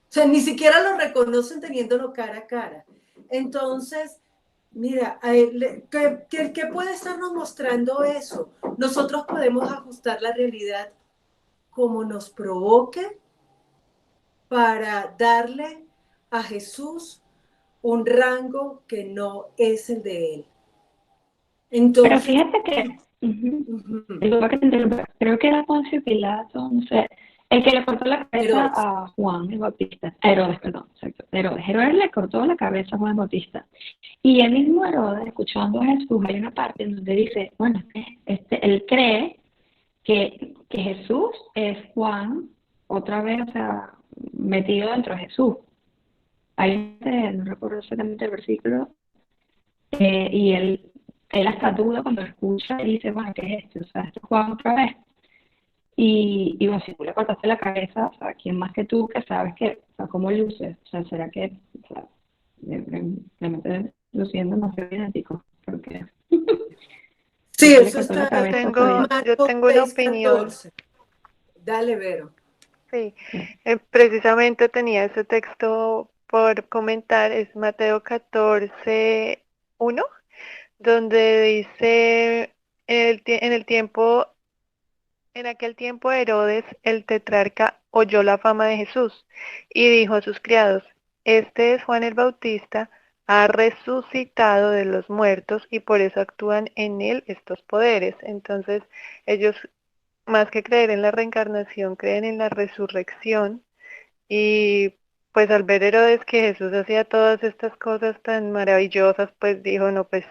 sea, ni siquiera lo reconocen teniéndolo cara a cara. Entonces, mira, ¿qué puede estarnos mostrando eso? Nosotros podemos ajustar la realidad como nos provoque para darle a Jesús un rango que no es el de él. pero Entonces, fíjate que, creo que era Poncio Pilato, no sé, el que le cortó la cabeza Herodes. a Juan el Bautista, Herodes, perdón, exacto, Herodes le cortó la cabeza a Juan el Bautista. Y el mismo Herodes, escuchando a Jesús, hay una parte en donde dice, bueno, él cree que Jesús es Juan, otra vez, o sea, metido dentro de Jesús. Ahí no recuerdo exactamente el versículo, y él hasta duda cuando escucha y dice, bueno, ¿qué es esto? O sea, esto es Juan otra vez. Y bueno, si tú le cortaste la cabeza, o sea, ¿quién más que tú que sabes que, o sea, cómo luce? O sea, ¿será que, o sea, realmente luciendo no se idéntico? Porque Sí, le eso cortó la está cabeza, en Yo Marcos tengo una 6, opinión. 14. Dale, Vero. Sí, precisamente tenía ese texto por comentar, es Mateo 14:1, donde dice, en aquel tiempo Herodes, el tetrarca, oyó la fama de Jesús y dijo a sus criados, este es Juan el Bautista, ha resucitado de los muertos y por eso actúan en él estos poderes. Entonces, ellos, más que creer en la reencarnación, creen en la resurrección Y pues al ver Herodes que Jesús hacía todas estas cosas tan maravillosas, pues dijo, no, pues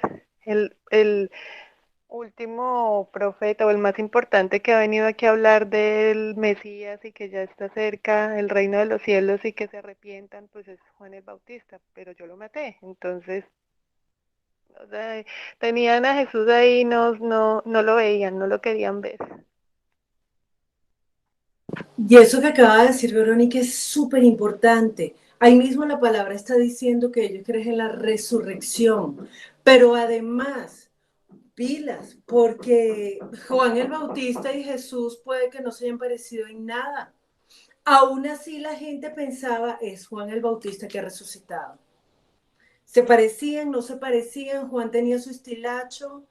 el último profeta o el más importante que ha venido aquí a hablar del Mesías y que ya está cerca el reino de los cielos y que se arrepientan, pues es Juan el Bautista, pero yo lo maté. Entonces, o sea, tenían a Jesús ahí, no lo veían, no lo querían ver. Y eso que acaba de decir Verónica es súper importante. Ahí mismo la palabra está diciendo que ellos creen en la resurrección, pero además, pilas, porque Juan el Bautista y Jesús puede que no se hayan parecido en nada. Aún así la gente pensaba, es Juan el Bautista que ha resucitado. Se parecían, no se parecían, Juan tenía su estilacho,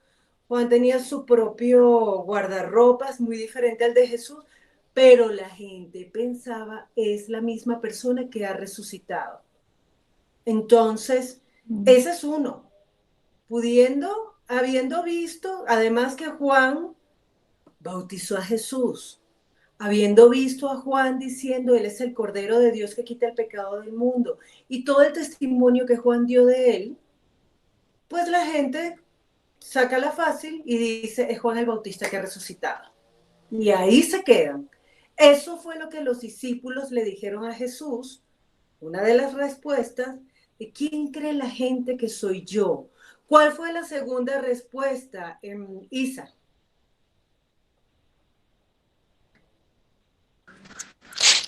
Juan tenía su propio guardarropas, muy diferente al de Jesús, pero la gente pensaba, es la misma persona que ha resucitado. Entonces, ese es uno, habiendo visto, además que Juan bautizó a Jesús, habiendo visto a Juan diciendo, Él es el Cordero de Dios que quita el pecado del mundo, y todo el testimonio que Juan dio de Él, pues la gente saca la fácil y dice, es Juan el Bautista que ha resucitado. Y ahí se quedan. Eso fue lo que los discípulos le dijeron a Jesús, una de las respuestas, de ¿quién cree la gente que soy yo? ¿Cuál fue la segunda respuesta, Isa?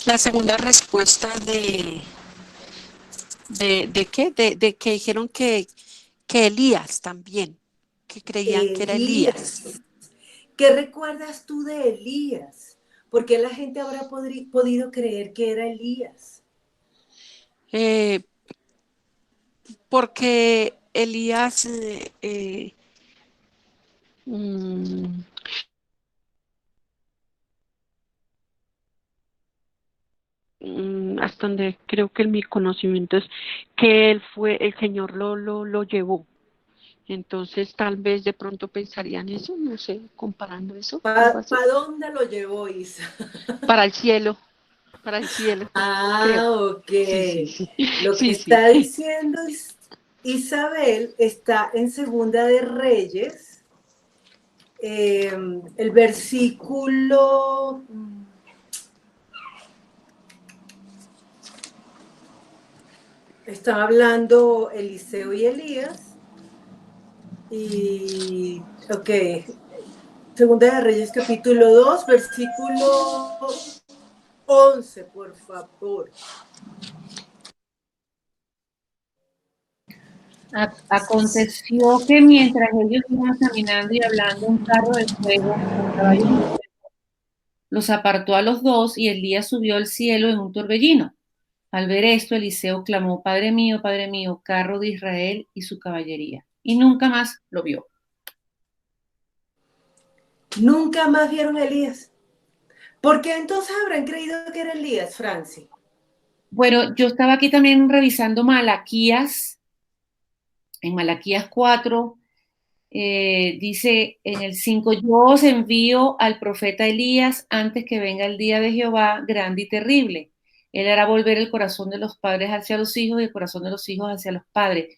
La segunda respuesta ¿de qué? De que dijeron que Elías también, que creían que era Elías. Elías. ¿Qué recuerdas tú de Elías? ¿Por qué la gente habrá podido creer que era Elías? Eh, Porque Elías, mm, hasta donde creo que mi conocimiento es que él fue, el Señor lo llevó. Entonces tal vez de pronto pensarían eso, no sé, comparando eso, algo ¿Para así. dónde lo llevó Isa? Para el cielo, para el cielo, creo. Ok. Sí, sí, sí, Lo que sí, sí. está diciendo Isabel está en Segunda de Reyes, el versículo. Están hablando Eliseo y Elías. Y, ok, Segunda de Reyes capítulo 2, versículo 11, por favor. Aconteció que mientras ellos iban caminando y hablando, un carro de fuego con caballos de fuego los apartó a los dos y Elías subió al cielo en un torbellino. Al ver esto, Eliseo clamó, Padre mío, carro de Israel y su caballería. Y nunca más lo vio. Nunca más vieron a Elías. ¿Por qué entonces habrán creído que era Elías, Franci? Bueno, yo estaba aquí también revisando Malaquías. En Malaquías 4, dice en el 5, yo os envío al profeta Elías antes que venga el día de Jehová grande y terrible. Él hará volver el corazón de los padres hacia los hijos y el corazón de los hijos hacia los padres.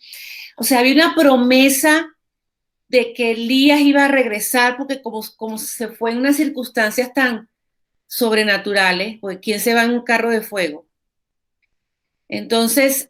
O sea, había una promesa de que Elías iba a regresar porque como se fue en unas circunstancias tan sobrenaturales, pues ¿quién se va en un carro de fuego? Entonces,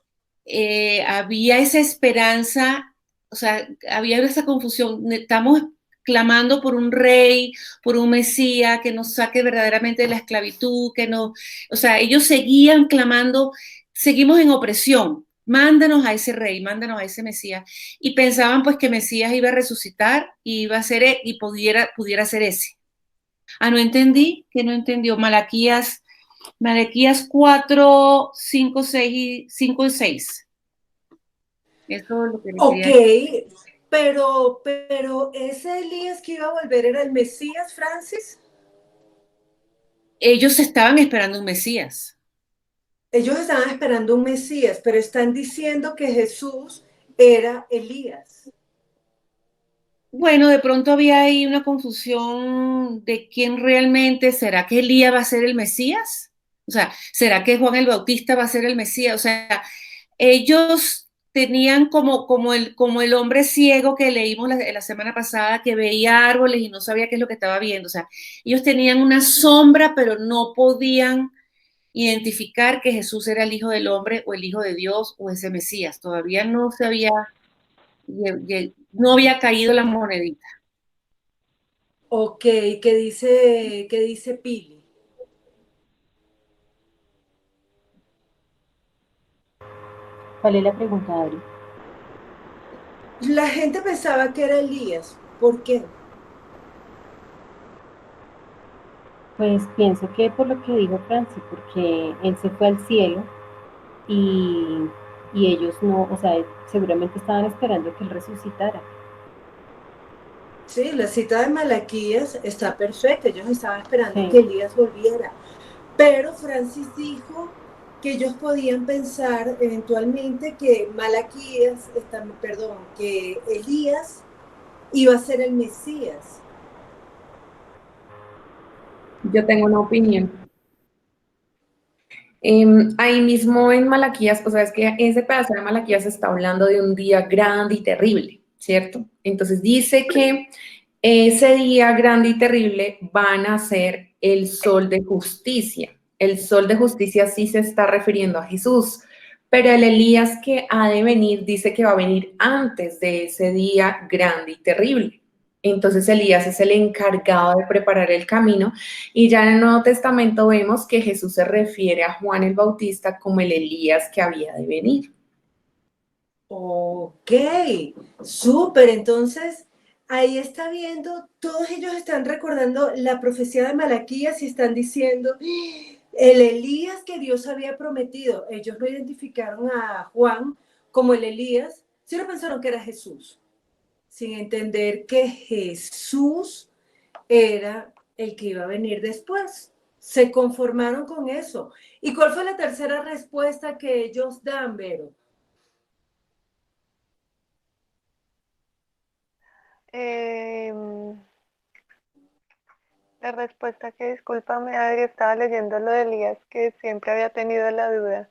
había esa esperanza, o sea, había esa confusión. Estamos clamando por un rey, por un Mesías que nos saque verdaderamente de la esclavitud, que no, o sea, ellos seguían clamando, seguimos en opresión, mándanos a ese rey, mándanos a ese Mesías, y pensaban pues que Mesías iba a resucitar y iba a ser y pudiera ser ese. No entendí, que no entendió. Malaquías 4, 5, 6 5 y 6. Eso es lo que le Ok, quería decir. pero ese Elías que iba a volver era el Mesías, Francis. Ellos estaban esperando un Mesías. Ellos estaban esperando un Mesías, pero están diciendo que Jesús era Elías. Bueno, de pronto había ahí una confusión de quién realmente, ¿será que Elías va a ser el Mesías? O sea, ¿será que Juan el Bautista va a ser el Mesías? O sea, ellos tenían como el hombre ciego que leímos la semana pasada, que veía árboles y no sabía qué es lo que estaba viendo. O sea, ellos tenían una sombra, pero no podían identificar que Jesús era el Hijo del Hombre o el Hijo de Dios o ese Mesías. Todavía no se había, no había caído la monedita. Ok, qué dice Pili? ¿Cuál es la pregunta, Adri? La gente pensaba que era Elías. ¿Por qué? Pues pienso que por lo que dijo Franci, porque él se fue al cielo y, y ellos no, o sea, seguramente estaban esperando que él resucitara. Sí, la cita de Malaquías está perfecta. Ellos estaban esperando Sí. que Elías volviera. Pero Francis dijo que ellos podían pensar eventualmente que que Elías iba a ser el Mesías. Yo tengo una opinión. Ahí mismo en Malaquías, o sea, es que ese pedazo de Malaquías está hablando de un día grande y terrible, ¿cierto? Entonces dice que ese día grande y terrible van a ser el sol de justicia. El sol de justicia sí se está refiriendo a Jesús, pero el Elías que ha de venir dice que va a venir antes de ese día grande y terrible. Entonces Elías es el encargado de preparar el camino y ya en el Nuevo Testamento vemos que Jesús se refiere a Juan el Bautista como el Elías que había de venir. Ok, súper. Entonces, ahí está viendo, todos ellos están recordando la profecía de Malaquías y están diciendo, el Elías que Dios había prometido. Ellos no identificaron a Juan como el Elías, sino pensaron que era Jesús, sin entender que Jesús era el que iba a venir después. Se conformaron con eso. ¿Y cuál fue la tercera respuesta que ellos dan, Vero? La respuesta que, discúlpame, Adri, estaba leyendo lo de Elías, que siempre había tenido la duda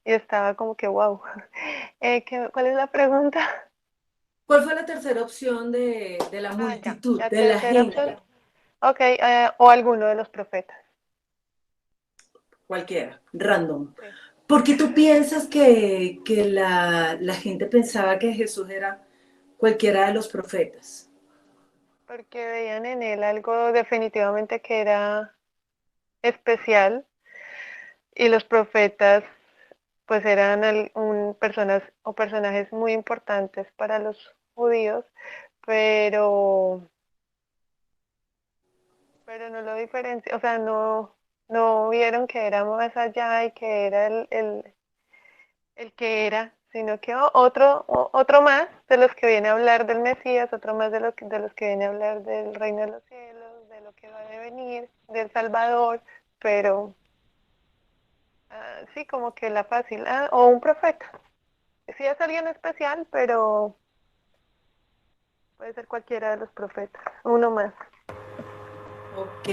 y estaba como que, wow. ¿Cuál es la pregunta? ¿Cuál fue la tercera opción de la Ya, multitud, la de la tercera opción. gente? Ok, o alguno de los profetas. Cualquiera, random. Sí. ¿Por qué tú piensas que la gente pensaba que Jesús era cualquiera de los profetas? Porque veían en él algo definitivamente que era especial y los profetas pues eran personas o personajes muy importantes para los judíos, pero no lo diferencia, o sea, no vieron que era más allá y que era el que era, sino que otro más de los que viene a hablar del Mesías, otro más de los que viene a hablar del reino de los cielos, de lo que va a venir, del Salvador, pero sí, como que la fácil, o un profeta. Sí es alguien especial, pero puede ser cualquiera de los profetas, uno más. Ok,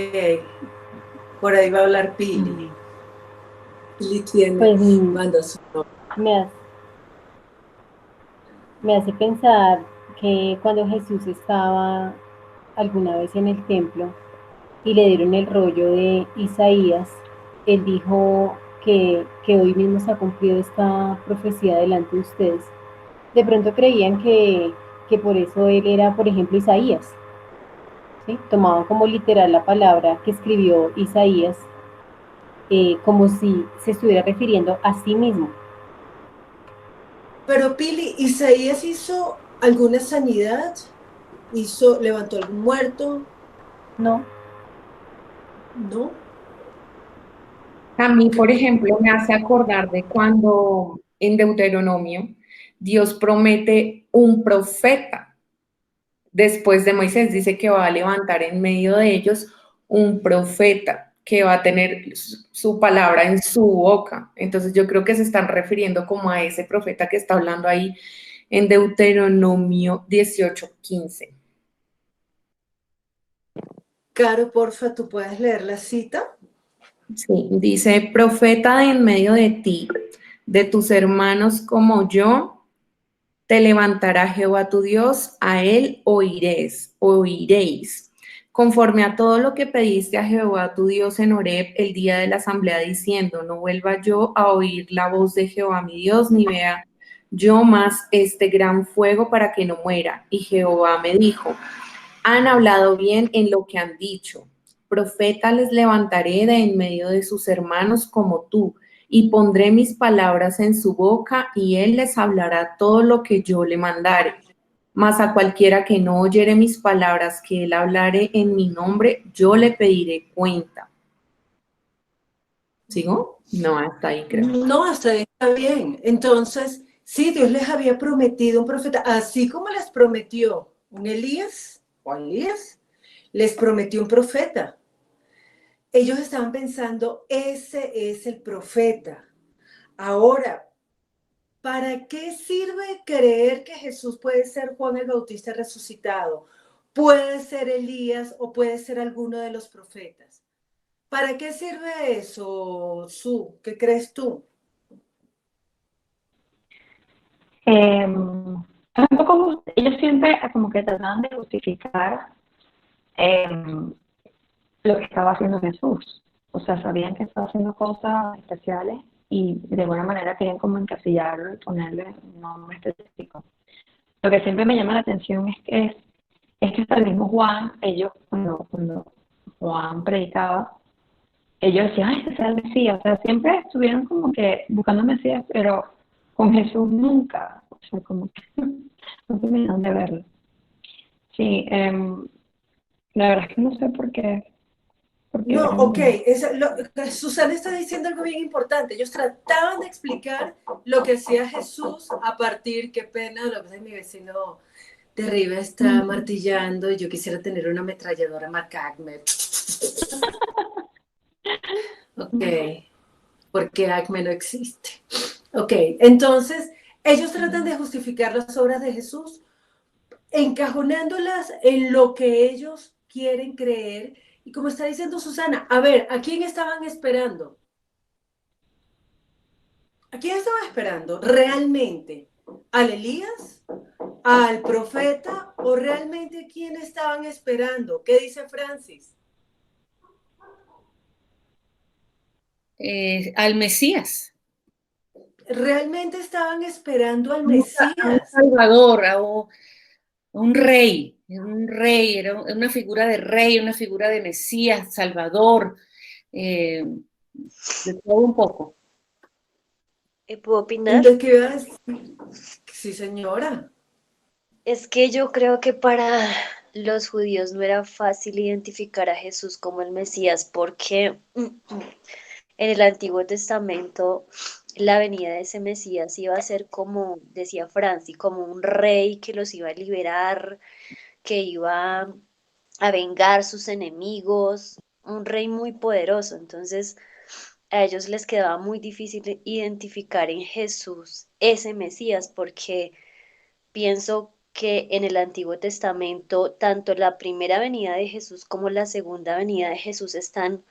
por ahí va a hablar Pili. Pili tiene, Pues manda su nombre. me hace pensar que cuando Jesús estaba alguna vez en el templo y le dieron el rollo de Isaías, él dijo que hoy mismo se ha cumplido esta profecía delante de ustedes. De pronto creían que por eso él era, por ejemplo, Isaías, ¿sí? Tomaban como literal la palabra que escribió Isaías, como si se estuviera refiriendo a sí mismo. Pero Pili, ¿Isaías hizo alguna sanidad? ¿Levantó algún muerto? No, ¿No? A mí, por ejemplo, me hace acordar de cuando en Deuteronomio Dios promete un profeta. Después de Moisés dice que va a levantar en medio de ellos un profeta que va a tener su palabra en su boca. Entonces yo creo que se están refiriendo como a ese profeta que está hablando ahí en Deuteronomio 18:15. Caro, porfa, ¿tú puedes leer la cita? Sí, dice, profeta de en medio de ti, de tus hermanos como yo, te levantará Jehová tu Dios, a él oiréis. Conforme a todo lo que pediste a Jehová tu Dios en Horeb el día de la asamblea, diciendo, no vuelva yo a oír la voz de Jehová mi Dios, ni vea yo más este gran fuego para que no muera. Y Jehová me dijo, han hablado bien en lo que han dicho. Profeta les levantaré de en medio de sus hermanos como tú, y pondré mis palabras en su boca, y él les hablará todo lo que yo le mandare. Mas a cualquiera que no oyere mis palabras que él hablare en mi nombre, yo le pediré cuenta. ¿Sigo? No, hasta ahí creo. No, hasta ahí está bien. Entonces, sí, Dios les había prometido un profeta, así como les prometió un Elías, o Elías, les prometió un profeta. Ellos estaban pensando, ese es el profeta. Ahora, ¿para qué sirve creer que Jesús puede ser Juan el Bautista resucitado? Puede ser Elías o puede ser alguno de los profetas. ¿Para qué sirve eso, Su? ¿Qué crees tú? Un poco, ellos siempre como que trataban de justificar lo que estaba haciendo Jesús. O sea, sabían que estaba haciendo cosas especiales y de alguna manera querían como encasillarlo y ponerle un nombre específico. Lo que siempre me llama la atención es que hasta el mismo Juan, ellos cuando Juan predicaba, ellos decían, ay, ese es el Mesías. O sea, siempre estuvieron como que buscando Mesías, pero con Jesús nunca. O sea, como que no terminaron de verlo. Sí, la verdad es que no sé por qué. No, ok. Susana está diciendo algo bien importante. Ellos trataban de explicar lo que hacía Jesús a partir, qué pena, lo que pasa es que mi vecino de arriba está martillando y yo quisiera tener una ametralladora MacArthur. Ok, porque Acme no existe. Ok, entonces ellos tratan de justificar las obras de Jesús encajonándolas en lo que ellos quieren creer. Y como está diciendo Susana, a ver, ¿a quién estaban esperando? ¿A quién estaban esperando realmente? ¿Al Elías? ¿Al profeta? ¿O realmente a quién estaban esperando? ¿Qué dice Francis? Al Mesías. Realmente estaban esperando al A un Mesías. Salvador, a un rey, era una figura de rey, una figura de Mesías, Salvador, de todo un poco. ¿Puedo opinar? ¿De qué vas? Sí, señora. Es que yo creo que para los judíos no era fácil identificar a Jesús como el Mesías porque en el Antiguo Testamento la venida de ese Mesías iba a ser como, decía Franci, como un rey que los iba a liberar, que iba a vengar sus enemigos, un rey muy poderoso. Entonces a ellos les quedaba muy difícil identificar en Jesús ese Mesías porque pienso que en el Antiguo Testamento tanto la primera venida de Jesús como la segunda venida de Jesús están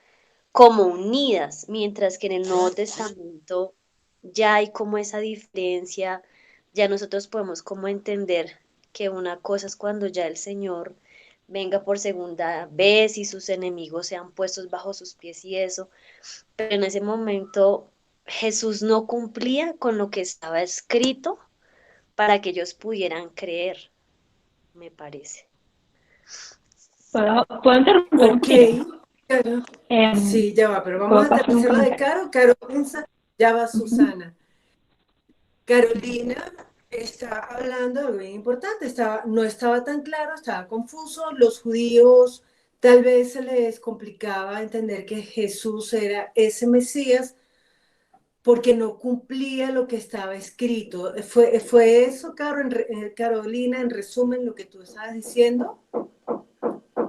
como unidas, mientras que en el Nuevo Testamento ya hay como esa diferencia, ya nosotros podemos como entender que una cosa es cuando ya el Señor venga por segunda vez y sus enemigos sean puestos bajo sus pies y eso, pero en ese momento Jesús no cumplía con lo que estaba escrito para que ellos pudieran creer, me parece. ¿Puedo interrumpir? Ok. Sí, ya va, pero vamos ¿puedo a pasar un terminar lo de comentario? Caro piensa, ya va Ujú. Susana. Carolina está hablando de algo bien importante, no estaba tan claro, estaba confuso, los judíos tal vez se les complicaba entender que Jesús era ese Mesías porque no cumplía lo que estaba escrito. ¿Fue eso, Carolina, en resumen, lo que tú estabas diciendo?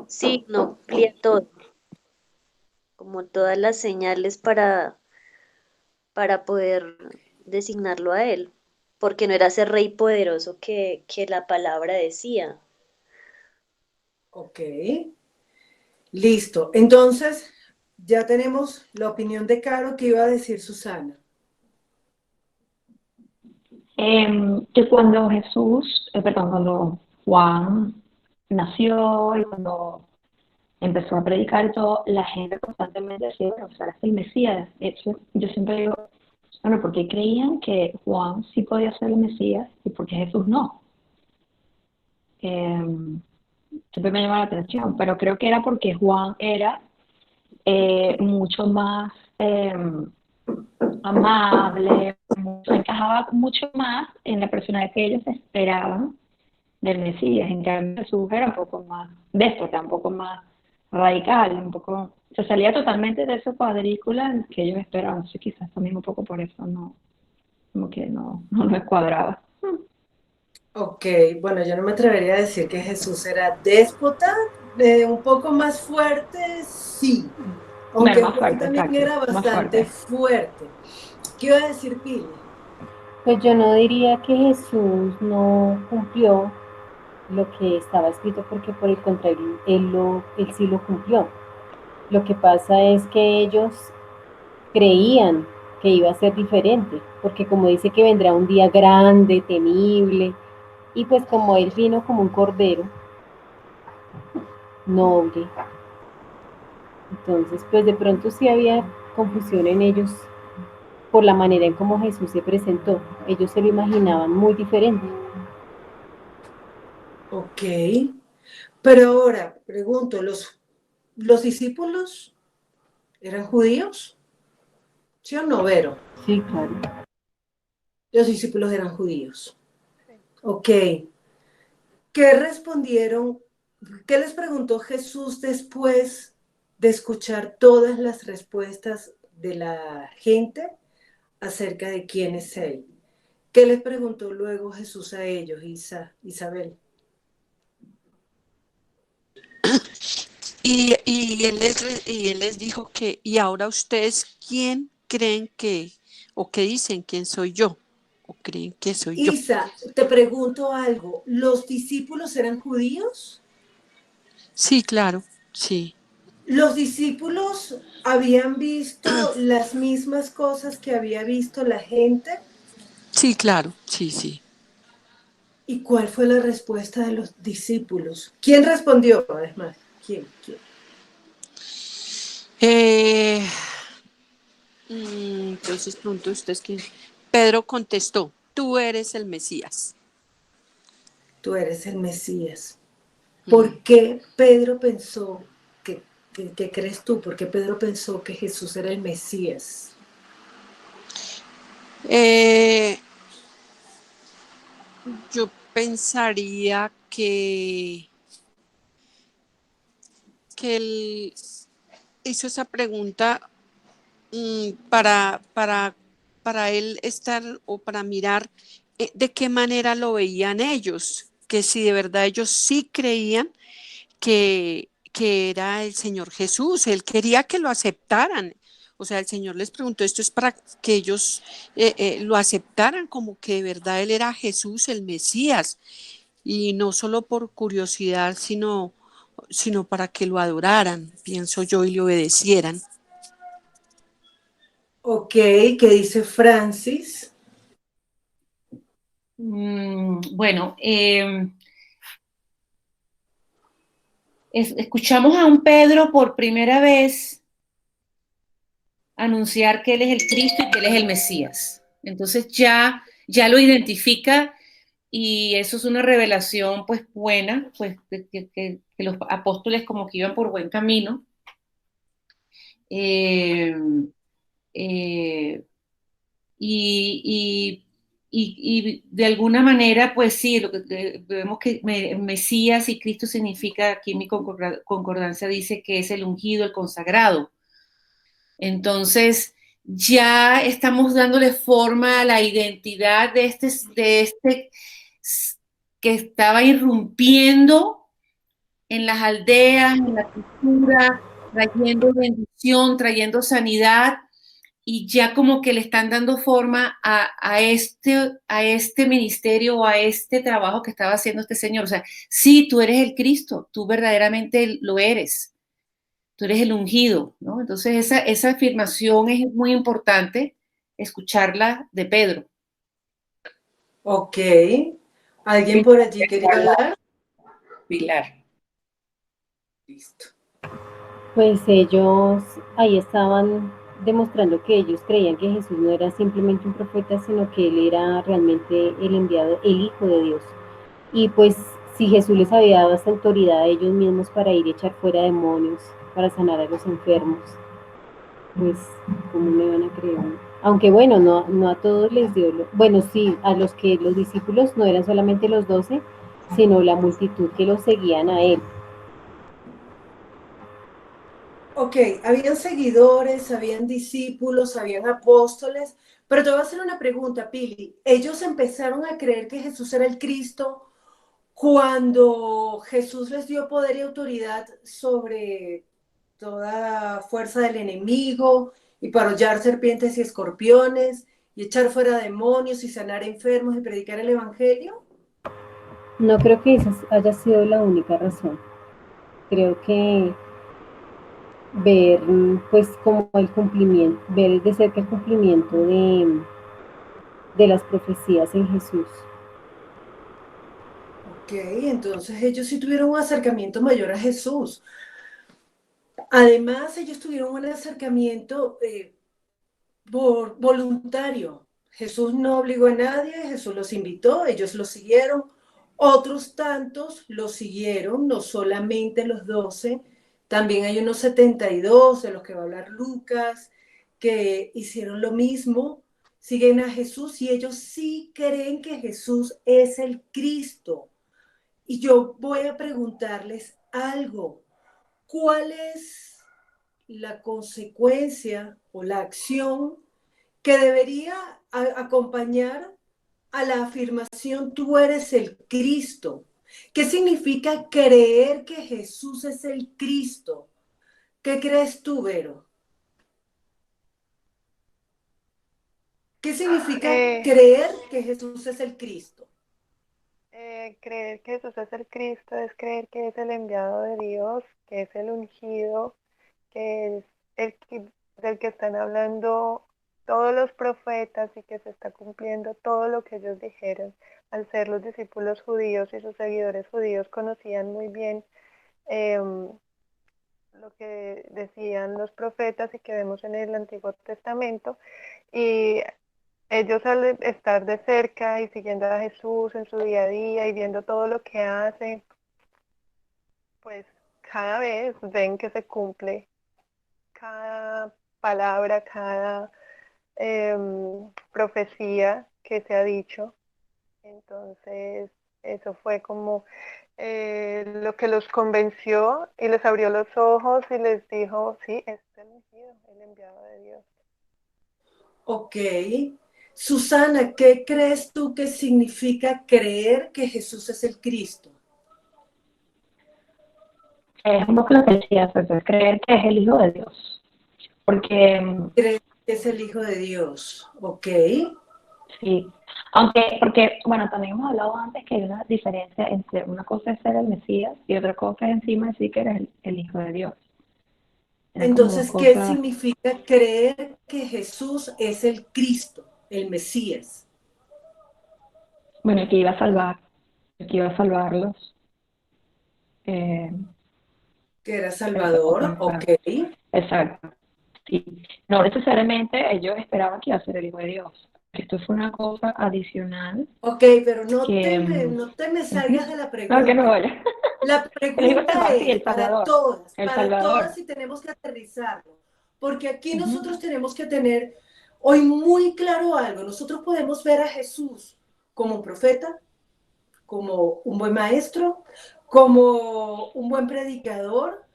Sí, no cumplía todo, como todas las señales para poder designarlo a él, porque no era ese rey poderoso que la palabra decía. Ok, listo. Entonces, ya tenemos la opinión de Caro. ¿Qué iba a decir Susana? Que cuando cuando Juan nació y cuando empezó a predicar y todo, la gente constantemente decía, bueno, o sea, es el Mesías. Eso, yo siempre digo, bueno, ¿por qué creían que Juan sí podía ser el Mesías y por qué Jesús no? Siempre me llama la atención, pero creo que era porque Juan era mucho más amable, encajaba mucho más en la personalidad que ellos esperaban del Mesías. En cambio, Jesús era un poco más déspota, un poco más radical, un poco, se salía totalmente de esa cuadrícula que ellos esperaban. Entonces, quizás también un poco por eso no, como que no les cuadraba. Ok, bueno, yo no me atrevería a decir que Jesús era déspota, un poco más fuerte, sí. Aunque Más Juan fuerte, también exacto, era más bastante fuerte. fuerte. ¿Qué iba a decir Pili? Pues yo no diría que Jesús no cumplió lo que estaba escrito, porque por el contrario, él sí lo cumplió. Lo que pasa es que ellos creían que iba a ser diferente, porque como dice que vendrá un día grande, temible, y pues como él vino como un cordero noble, entonces pues de pronto sí había confusión en ellos por la manera en cómo Jesús se presentó. Ellos se lo imaginaban muy diferente. Ok, pero ahora pregunto, ¿los discípulos eran judíos? ¿Sí o no, Vero? Sí, claro. Los discípulos eran judíos. Sí. Ok, ¿qué respondieron? ¿Qué les preguntó Jesús después de escuchar todas las respuestas de la gente acerca de quién es Él? ¿Qué les preguntó luego Jesús a ellos, Isabel? Y él les dijo que, ¿y ahora ustedes quién creen que, o qué dicen quién soy yo? ¿O creen que soy yo? Isa, te pregunto algo. ¿Los discípulos eran judíos? Sí, claro, sí. ¿Los discípulos habían visto las mismas cosas que había visto la gente? Sí, claro, sí, sí. ¿Y cuál fue la respuesta de los discípulos? ¿Quién respondió, además? ¿Quién? Eh, entonces pregunto ustedes quién. Pedro contestó, tú eres el Mesías. Tú eres el Mesías. ¿Por qué Pedro pensó, ¿qué crees tú? ¿Por qué Pedro pensó que Jesús era el Mesías? Yo pensaría que él hizo esa pregunta para él estar o para mirar de qué manera lo veían ellos, que si de verdad ellos sí creían que era el Señor Jesús, él quería que lo aceptaran. O sea, el Señor les preguntó, esto es para que ellos lo aceptaran como que de verdad Él era Jesús, el Mesías, y no solo por curiosidad, sino para que lo adoraran, pienso yo, y le obedecieran. Ok, ¿qué dice Francis? Bueno, escuchamos a un Pedro por primera vez anunciar que él es el Cristo y que él es el Mesías. Entonces ya lo identifica y eso es una revelación pues buena, pues que los apóstoles como que iban por buen camino. Eh, eh, y, y de alguna manera, pues sí, lo que vemos que Mesías y Cristo significa, aquí en mi concordancia dice que es el ungido, el consagrado. Entonces, ya estamos dándole forma a la identidad de este que estaba irrumpiendo en las aldeas, en la cultura, trayendo bendición, trayendo sanidad, y ya como que le están dando forma a este ministerio o a este trabajo que estaba haciendo este señor. O sea, sí, tú eres el Cristo, tú verdaderamente lo eres. tú eres el ungido, ¿no? Entonces esa afirmación es muy importante, escucharla de Pedro. Ok. ¿Alguien por allí quería hablar? Pilar. Listo. Pues ellos ahí estaban demostrando que ellos creían que Jesús no era simplemente un profeta, sino que él era realmente el enviado, el Hijo de Dios. Y pues si Jesús les había dado esta autoridad a ellos mismos para ir a echar fuera demonios, para sanar a los enfermos, pues ¿cómo me van a creer? Aunque bueno, no a todos les dio, bueno, sí, a los que los discípulos no eran solamente los 12, sino la multitud que los seguían a él. Ok, habían seguidores, habían discípulos, habían apóstoles, pero te voy a hacer una pregunta, Pili. ¿Ellos empezaron a creer que Jesús era el Cristo cuando Jesús les dio poder y autoridad sobre toda fuerza del enemigo y para hollar serpientes y escorpiones y echar fuera demonios y sanar enfermos y predicar el evangelio? No creo que esa haya sido la única razón. Creo que ver pues como el cumplimiento, ver de cerca el cumplimiento de las profecías en Jesús. Ok, entonces ellos sí tuvieron un acercamiento mayor a Jesús. Además, ellos tuvieron un acercamiento voluntario. Jesús no obligó a nadie, Jesús los invitó, ellos los siguieron. Otros tantos los siguieron, no solamente los 12, también hay unos 72 de los que va a hablar Lucas, que hicieron lo mismo, siguen a Jesús y ellos sí creen que Jesús es el Cristo. Y yo voy a preguntarles algo. ¿Cuál es la consecuencia o la acción que debería acompañar a la afirmación tú eres el Cristo? ¿Qué significa creer que Jesús es el Cristo? ¿Qué crees tú, Vero? ¿Qué significa creer que Jesús es el Cristo? Creer que Jesús es el Cristo es creer que es el enviado de Dios, que es el ungido, que es del que están hablando todos los profetas y que se está cumpliendo todo lo que ellos dijeron. Al ser los discípulos judíos y sus seguidores judíos conocían muy bien lo que decían los profetas y que vemos en el Antiguo Testamento. Y ellos al estar de cerca y siguiendo a Jesús en su día a día y viendo todo lo que hace, pues cada vez ven que se cumple cada palabra, cada profecía que se ha dicho. Entonces, eso fue como lo que los convenció y les abrió los ojos y les dijo, sí, este es el ungido, el enviado de Dios. Ok. Susana, ¿qué crees tú que significa creer que Jesús es el Cristo? Es un poco lo que decías, pues, es creer que es el Hijo de Dios. Porque ¿Crees que es el Hijo de Dios? Ok. sí, porque, bueno, también hemos hablado antes que hay una diferencia entre una cosa es ser el Mesías y otra cosa es encima decir que eres el Hijo de Dios. Eran como dos Entonces, ¿qué cosas. significa creer que Jesús es el Cristo, el Mesías? Bueno, el que iba a salvar, el que iba a salvarlos. Eh, Que era eso, Salvador, ok. exacto. Sí. No necesariamente ellos esperaban que iba a ser el Hijo de Dios. Esto fue una cosa adicional Ok, pero no que... te me salgas de la no, pregunta. que no vaya. La El Hijo de pregunta Salvador, sí, es el Salvador. El para Salvador. todas y tenemos que aterrizarlo. Porque aquí nosotros tenemos que tener hoy muy claro algo. Nosotros podemos ver a Jesús como un profeta, como un buen maestro, como un buen predicador,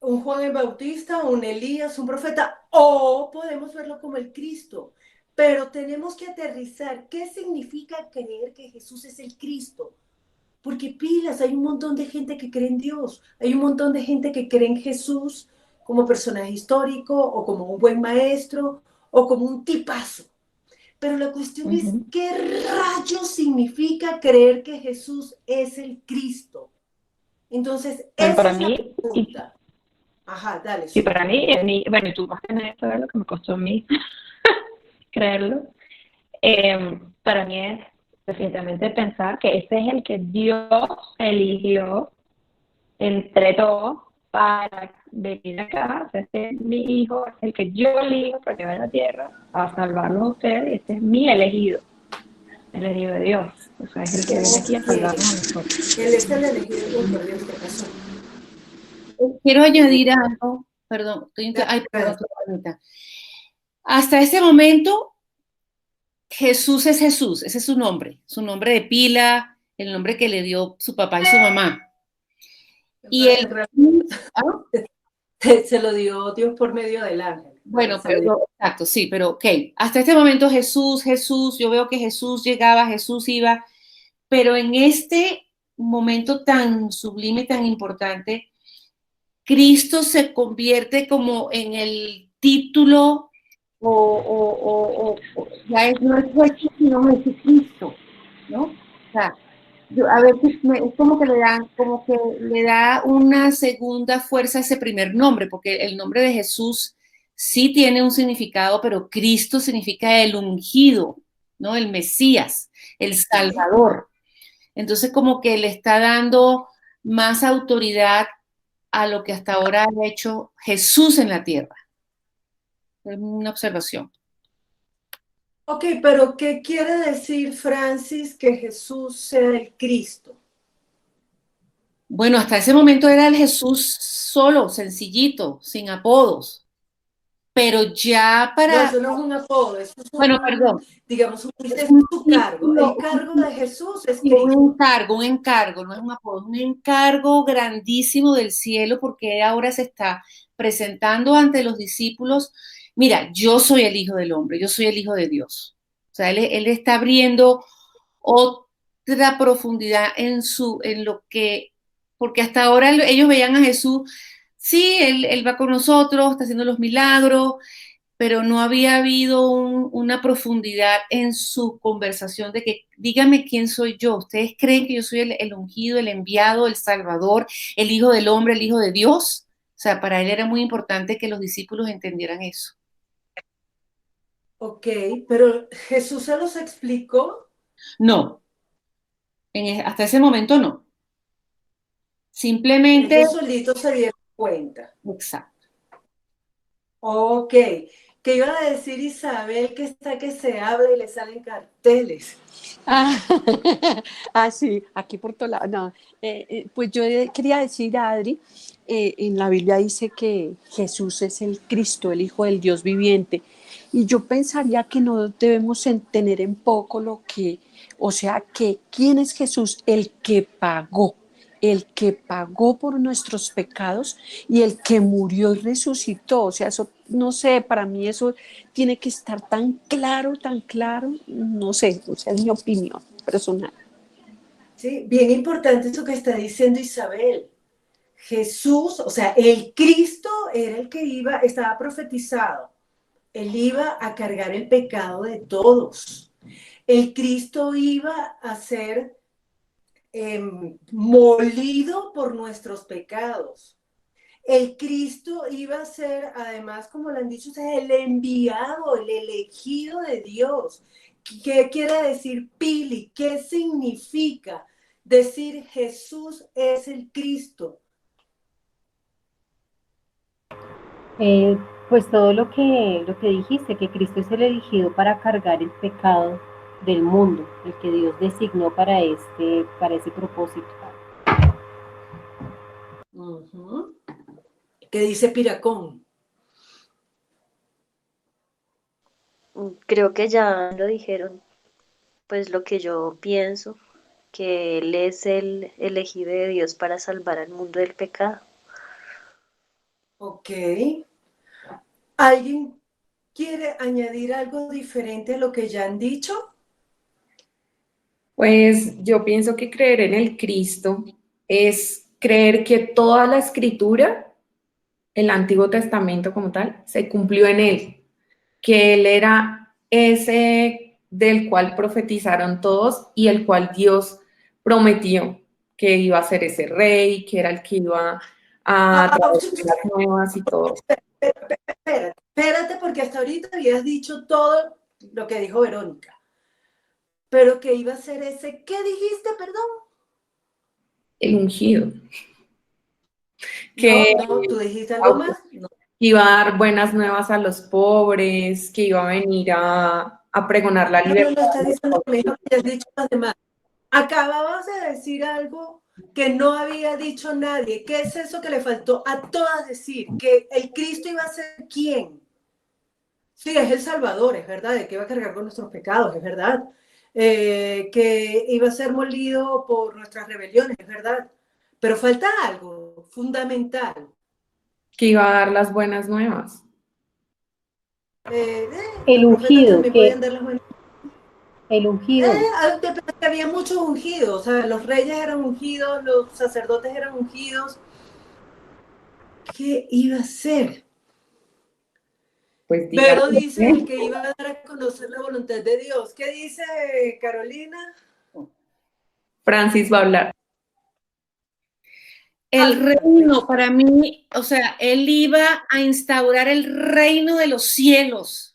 un Juan el Bautista, un Elías, un profeta, o podemos verlo como el Cristo. Pero tenemos que aterrizar. ¿Qué significa creer que Jesús es el Cristo? Porque pilas, hay un montón de gente que cree en Dios, hay un montón de gente que cree en Jesús como personaje histórico o como un buen maestro o como un tipazo. Pero la cuestión es, ¿qué rayos significa creer que Jesús es el Cristo? Entonces, Bueno, esa para es la mí, pregunta. Ajá, dale. Sí, para mí, bueno, y tú vas a tener que ver lo que me costó a mí creerlo. Para mí es definitivamente pensar que ese es el que Dios eligió entre todos para venir acá. O sea, este es mi hijo, es el que yo elijo para que vaya a la tierra a salvarlos a ustedes, y este es mi elegido, el elegido de Dios. O sea, es el que viene aquí a Ok. salvarnos a nosotros. Él es el elegido. Uy, por Dios, ¿qué pasó? Quiero añadir algo, perdón, ay, perdón, Dale. Anita. Hasta ese momento, Jesús es Jesús, ese es su nombre de pila, el nombre que le dio su papá y su mamá. Y En el, realidad, ¿ah? se lo dio Dios por medio del ángel. Bueno, Se lo dio. pero, exacto, sí, pero ok, hasta este momento Jesús, Jesús, yo veo que Jesús llegaba, Jesús iba, pero en este momento tan sublime, tan importante, Cristo se convierte como en el título ya no es Jesús, sino Jesucristo, ¿no? O sea, a veces es como que como que le da una segunda fuerza a ese primer nombre, porque el nombre de Jesús sí tiene un significado, pero Cristo significa el ungido, ¿no? El Mesías, el Salvador. Entonces como que le está dando más autoridad a lo que hasta ahora ha hecho Jesús en la tierra. Es una observación. Ok, pero ¿qué quiere decir, Francis, que Jesús sea el Cristo? Bueno, hasta ese momento era el Jesús solo, sencillito, sin apodos. Pero ya No, para, eso no es un apodo, eso es bueno, perdón, digamos, es ese es un su cargo. El título, cargo de Jesús es un Cristo. encargo, no es un apodo, es un encargo grandísimo del cielo porque ahora se está presentando ante los discípulos. Mira, yo soy el Hijo del Hombre, yo soy el Hijo de Dios. O sea, él está abriendo otra profundidad en lo que, porque hasta ahora ellos veían a Jesús, sí, él va con nosotros, está haciendo los milagros, pero no había habido una profundidad en su conversación de que dígame quién soy yo. ¿Ustedes creen que yo soy el ungido, el enviado, el salvador, el hijo del hombre, el hijo de Dios? O sea, para él era muy importante que los discípulos entendieran eso. Ok, pero Jesús se los explicó. No, hasta ese momento no. Simplemente, Ellos solitos se dieron cuenta. exacto. Ok, ¿qué iba a decir Isabel que está que se habla y le salen carteles? Ah, sí, aquí por todo lado. No, pues yo quería decir, Adri, en la Biblia dice que Jesús es el Cristo, el Hijo del Dios viviente. Y yo pensaría que no debemos tener en poco lo que, o sea, que ¿quién es Jesús? El que pagó por nuestros pecados y el que murió y resucitó. O sea, eso, no sé, para mí eso tiene que estar tan claro, no sé, o sea, es mi opinión personal. Sí, bien importante eso que está diciendo Isabel. Jesús, o sea, el Cristo era el que estaba profetizado. Él iba a cargar el pecado de todos. El Cristo iba a ser molido por nuestros pecados. El Cristo iba a ser, además, como lo han dicho ustedes, el enviado, el elegido de Dios. ¿Qué quiere decir Pili? ¿Qué significa decir Jesús es el Cristo? Pues todo lo que dijiste, que Cristo es el elegido para cargar el pecado del mundo, el que Dios designó para ese propósito. Uh-huh. ¿Qué dice Piracón? Creo que ya lo dijeron, pues lo que yo pienso, que Él es el elegido de Dios para salvar al mundo del pecado. Ok. ¿Alguien quiere añadir algo diferente a lo que ya han dicho? Pues yo pienso que creer en el Cristo es creer que toda la escritura, el Antiguo Testamento como tal, se cumplió en él, que él era ese del cual profetizaron todos y el cual Dios prometió que iba a ser ese rey, que era el que iba a Ah, traducir las nuevas y todo. espérate, porque hasta ahorita habías dicho todo lo que dijo Verónica. Pero que iba a ser ese, ¿qué dijiste, perdón? El ungido. Que No, tú dijiste algo más. No. iba a dar buenas nuevas a los pobres, que iba a venir a pregonar la No, libertad. estás diciendo lo mismo que has dicho los demás. Acababas de decir algo que no había dicho nadie. ¿Qué es eso que le faltó a todas decir? Que el Cristo iba a ser ¿quién? Sí, es el Salvador, es verdad, de que iba a cargar con nuestros pecados, es verdad. Que iba a ser molido por nuestras rebeliones, es verdad. Pero falta algo fundamental. Que iba a dar las buenas nuevas. El Los profetas ungido, también podían dar las buenas. el ungido. Había muchos ungidos, o sea, los reyes eran ungidos, los sacerdotes eran ungidos. ¿Qué iba a ser? Pues Vero dígalo. dice el que iba a dar a conocer la voluntad de Dios. ¿Qué dice Carolina? Francis va a hablar. El reino, para mí, o sea, él iba a instaurar el reino de los cielos.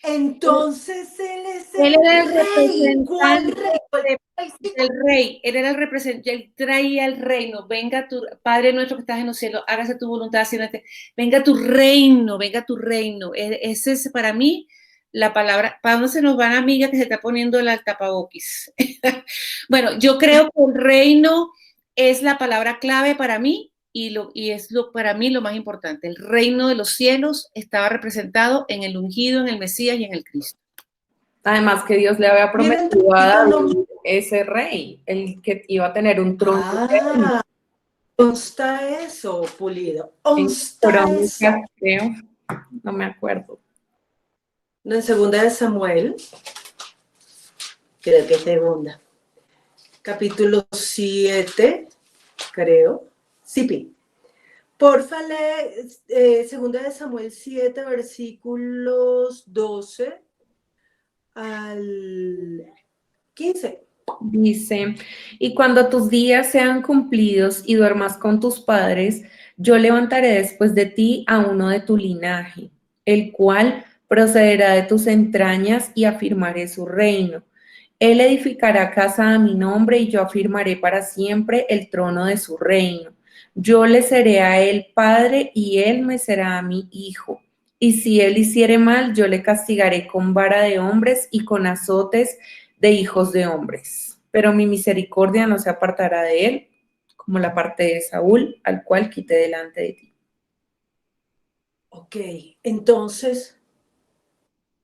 Entonces Él era el rey. ¿Cuál representante del rey. Él era el representante, él traía el reino. Venga tu Padre nuestro que estás en los cielos, hágase tu voluntad, así en este. Venga tu reino, venga tu reino. Ese es para mí la palabra. ¿Para dónde se nos va la amiga que se está poniendo el tapabocas? Bueno, yo creo que el reino es la palabra clave para mí y es para mí lo más importante. El reino de los cielos estaba representado en el ungido, en el Mesías y en el Cristo. Además que Dios le había prometido a David ese rey, el que iba a tener un trono. Consta eso, Pulido. Consta eso. Creo, no me acuerdo. No, en segunda de Samuel, creo que es segunda. Capítulo 7, creo. Sí, porfa, lee segunda de Samuel 7, versículos 12 al 15. Dice, y cuando tus días sean cumplidos y duermas con tus padres, yo levantaré después de ti a uno de tu linaje, el cual procederá de tus entrañas y afirmaré su reino. Él edificará casa a mi nombre y yo afirmaré para siempre el trono de su reino. Yo le seré a él padre y él me será a mi hijo. Y si él hiciere mal, yo le castigaré con vara de hombres y con azotes de hijos de hombres. Pero mi misericordia no se apartará de él, como la parte de Saúl, al cual quité delante de ti. Ok, entonces,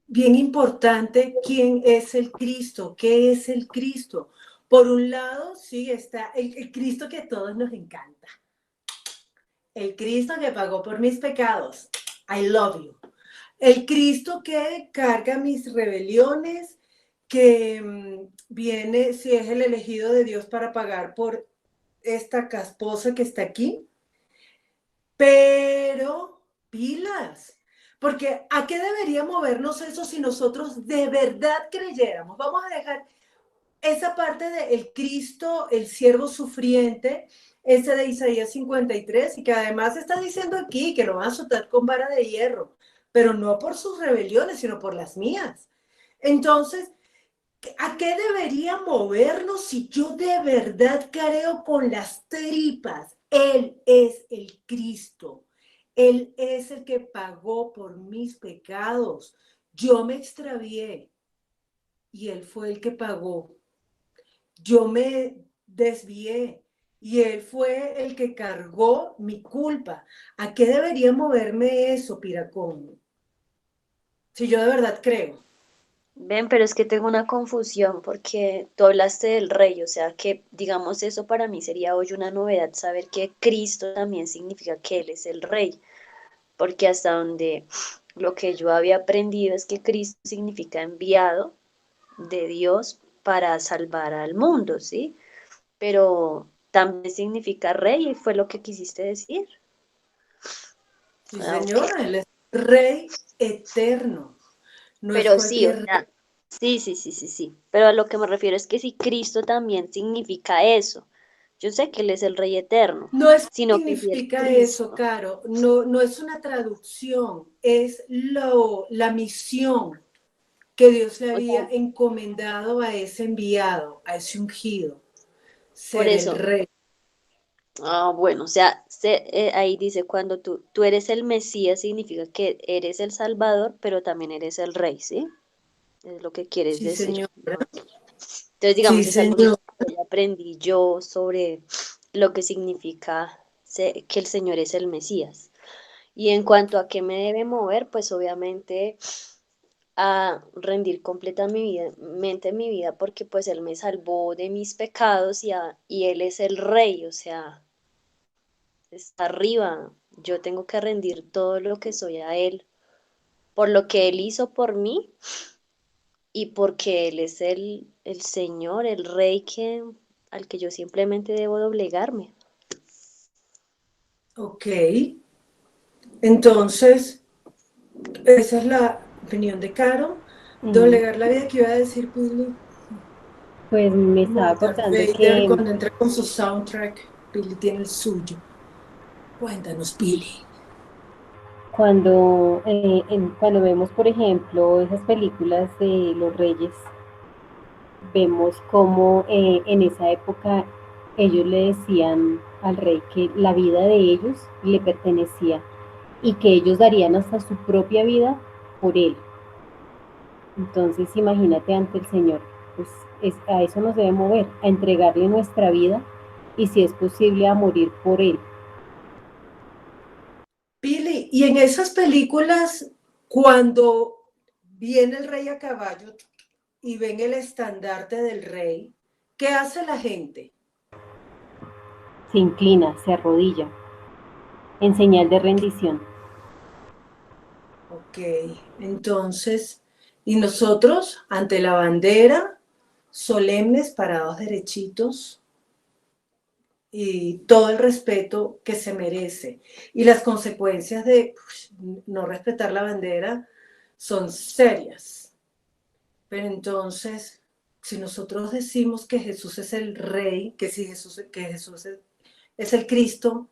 bien importante, ¿quién es el Cristo? ¿Qué es el Cristo? Por un lado, sí, está el Cristo que a todos nos encanta. El Cristo que pagó por mis pecados. I love you. El Cristo que carga mis rebeliones, que viene, si es el elegido de Dios para pagar por esta casposa que está aquí. Pero, pilas, porque ¿a qué debería movernos eso si nosotros de verdad creyéramos? Vamos a dejar esa parte de el Cristo, el siervo sufriente, ese de Isaías 53, y que además está diciendo aquí que lo van a azotar con vara de hierro, pero no por sus rebeliones, sino por las mías. Entonces, ¿a qué debería movernos si yo de verdad creo con las tripas? Él es el Cristo. Él es el que pagó por mis pecados. Yo me extravié y Él fue el que pagó. Yo me desvié y Él fue el que cargó mi culpa. ¿A qué debería moverme eso, Piracón? Si yo de verdad creo. Ven, pero es que tengo una confusión porque tú hablaste del rey, o sea que digamos eso para mí sería hoy una novedad saber que Cristo también significa que Él es el rey, porque hasta donde lo que yo había aprendido es que Cristo significa enviado de Dios para salvar al mundo, ¿sí? Pero también significa rey y fue lo que quisiste decir. Sí, Ah, señora, ok. Él es rey eterno. No es Pero sí, o cualquier sea, sí. Pero a lo que me refiero es que si Cristo también significa eso, Yo sé que Él es el Rey eterno, No sino que si el significa eso, Cristo, Caro. No, no es una traducción, es la misión que Dios le o había sea, encomendado a ese enviado, a ese ungido, por ser el eso, rey. bueno, o sea, ahí dice, cuando tú eres el Mesías, significa que eres el Salvador, pero también eres el Rey, ¿sí? Es lo que quieres Sí, decir. señora. Entonces, Sí, digamos, es algo señor. que aprendí yo sobre lo que significa que el Señor es el Mesías. Y en cuanto a qué me debe mover, pues obviamente a rendir completamente mi vida, porque pues Él me salvó de mis pecados y Él es el Rey, o sea, está arriba. Yo tengo que rendir todo lo que soy a Él, por lo que Él hizo por mí y porque Él es el Señor, el Rey al que yo simplemente debo doblegarme. Ok. Entonces, esa es la opinión de Caro. Doblegar la vida que iba a decir Billy. Pues me Como estaba Darth acordando Vader que cuando entra con su soundtrack. Billy tiene el suyo. Cuéntanos, Billy. cuando vemos, por ejemplo, esas películas de los reyes, vemos cómo en esa época ellos le decían al rey que la vida de ellos le pertenecía y que ellos darían hasta su propia vida por él. Entonces, imagínate ante el Señor, pues a eso nos debe mover, a entregarle nuestra vida y si es posible a morir por él. Billy, y en esas películas, cuando viene el rey a caballo y ven el estandarte del rey, ¿qué hace la gente? Se inclina, se arrodilla, en señal de rendición. Ok, entonces, y nosotros ante la bandera, solemnes, parados derechitos, y todo el respeto que se merece. Y las consecuencias de no respetar la bandera son serias. Pero entonces, si nosotros decimos que Jesús es el Rey, que Jesús es el Cristo,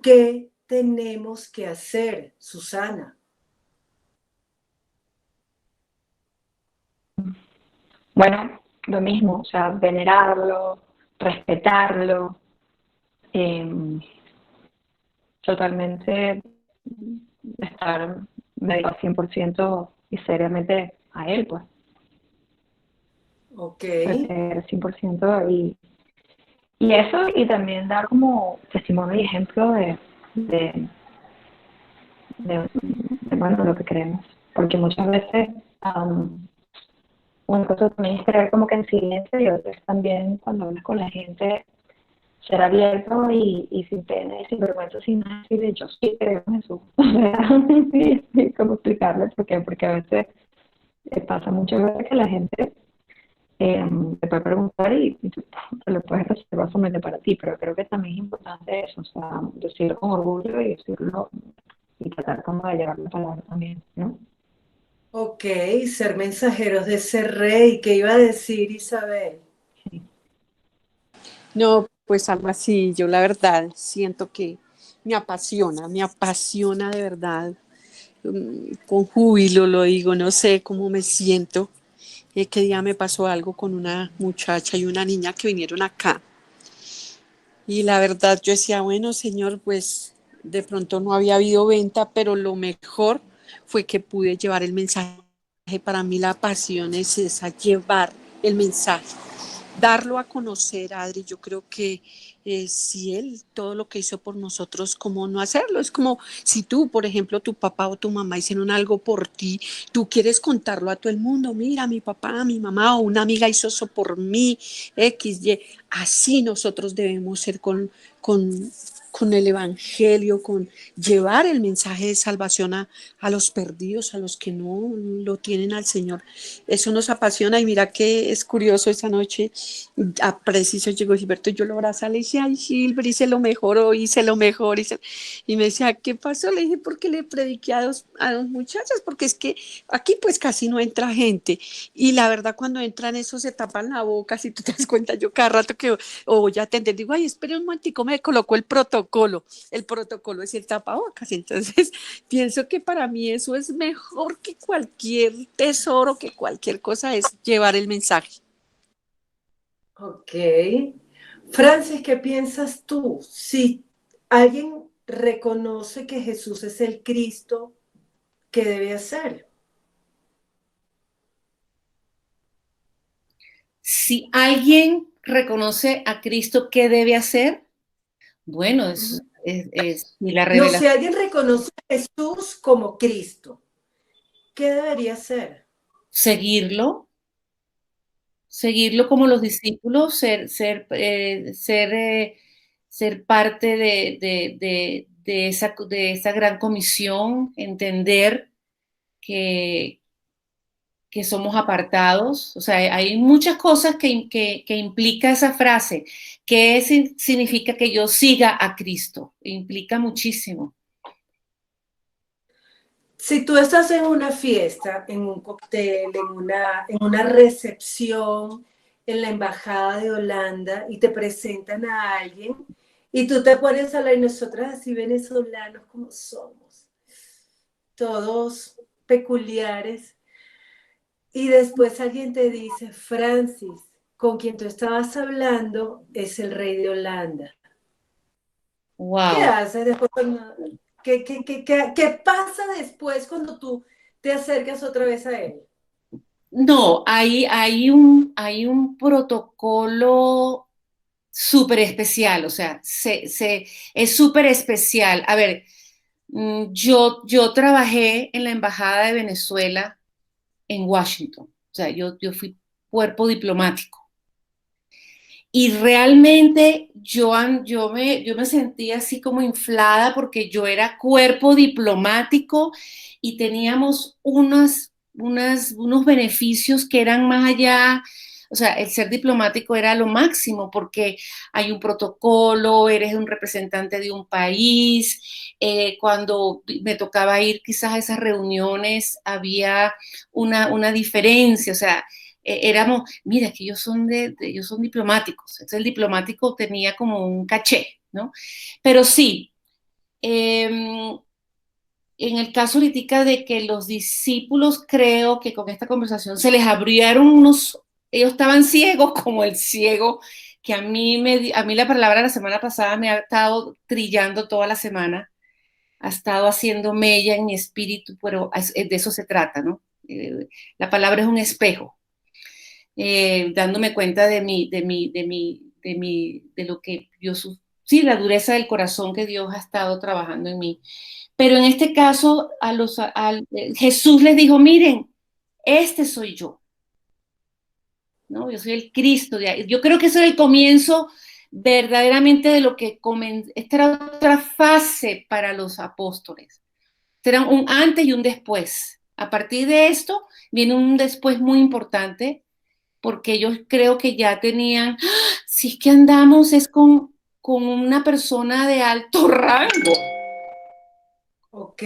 ¿qué tenemos que hacer, Susana? Bueno, lo mismo, o sea, venerarlo, respetarlo, totalmente estar medio al 100% y seriamente a él, pues, Ok, creer 100% y eso, y también dar como testimonio y ejemplo de, bueno, lo que creemos, porque muchas veces una cosa también es creer como que en silencio y otra es también cuando hablas con la gente ser abierto y sin pena y sin vergüenza, sin nada, decirle yo sí creo en Jesús. Y cómo explicarle por qué, porque a veces pasa muchas veces que la gente te puede preguntar y tú te lo puedes reservar solamente para ti, pero creo que también es importante eso, o sea, decirlo con orgullo y decirlo y tratar como de llevar la palabra también, ¿no? ok, ser mensajeros de ese rey, ¿qué iba a decir Isabel? Sí. No, pues algo así, yo la verdad siento que me apasiona de verdad, con júbilo lo digo, no sé cómo me siento. Que día me pasó algo con una muchacha y una niña que vinieron acá. Y la verdad yo decía, bueno, señor, pues de pronto no había habido venta, pero lo mejor fue que pude llevar el mensaje. Para mí la pasión es esa, llevar el mensaje, darlo a conocer, Adri. Yo creo que si él todo lo que hizo por nosotros, ¿cómo no hacerlo? Es como si tú, por ejemplo, tu papá o tu mamá hicieron algo por ti, tú quieres contarlo a todo el mundo, mira, mi papá, mi mamá o una amiga hizo eso por mí, X, Y. Así nosotros debemos ser con con el evangelio, con llevar el mensaje de salvación a los perdidos, a los que no lo tienen al Señor. Eso nos apasiona y mira que es curioso, esa noche a preciso llegó Gilberto y yo lo abrazé, le dije, ay Gilbert, hice lo mejor hoy, hice lo mejor, y me decía, ¿qué pasó? Le dije, porque le prediqué a dos muchachas, porque es que aquí pues casi no entra gente, y la verdad cuando entran eso se tapan la boca, si tú te das cuenta, yo cada rato que o voy a atender, digo, ay, espere un momentico, me colocó el protocolo es el tapabocas, entonces pienso que para mí eso es mejor que cualquier tesoro, que cualquier cosa, es llevar el mensaje. Ok. Francis, ¿qué piensas tú? Si alguien reconoce que Jesús es el Cristo, ¿qué debe hacer? Si alguien reconoce a Cristo, ¿qué debe hacer? Bueno, es y la No, revelación. si alguien reconoce a Jesús como Cristo, ¿qué debería hacer? Seguirlo como los discípulos, ser parte de esa gran comisión, entender que somos apartados. O sea, hay muchas cosas que implica esa frase. ¿Qué significa que yo siga a Cristo? Implica muchísimo. Si tú estás en una fiesta, en un cóctel, en una recepción en la embajada de Holanda y te presentan a alguien y tú te pones a hablar, y nosotras así venezolanos como somos, todos peculiares, y después alguien te dice, Francis, con quien tú estabas hablando es el rey de Holanda. Wow. ¿Qué haces después cuando... ¿Qué pasa después cuando tú te acercas otra vez a él? No, hay un protocolo súper especial, o sea, es súper especial. A ver, yo trabajé en la Embajada de Venezuela en Washington, o sea, yo fui cuerpo diplomático. Y realmente yo me sentía así como inflada porque yo era cuerpo diplomático y teníamos unos beneficios que eran más allá. O sea, el ser diplomático era lo máximo porque hay un protocolo, eres un representante de un país. Cuando me tocaba ir quizás a esas reuniones había una diferencia, o sea, éramos, mira, es que ellos son diplomáticos. Entonces el diplomático tenía como un caché, ¿no? Pero sí, en el caso ahorita de que los discípulos, creo que con esta conversación se les abrieron ellos estaban ciegos, como el ciego que a mí la palabra la semana pasada me ha estado trillando toda la semana, ha estado haciendo mella en mi espíritu, pero de eso se trata, ¿no? La palabra es un espejo. Dándome cuenta de lo que yo, sí, la dureza del corazón que Dios ha estado trabajando en mí. Pero en este caso, Jesús les dijo, miren, este soy yo, ¿no? Yo soy el Cristo. Yo creo que eso era el comienzo verdaderamente de lo que esta era otra fase para los apóstoles. Será un antes y un después. A partir de esto viene un después muy importante, porque ellos creo que ya tenían, si es que andamos es con una persona de alto rango. Ok.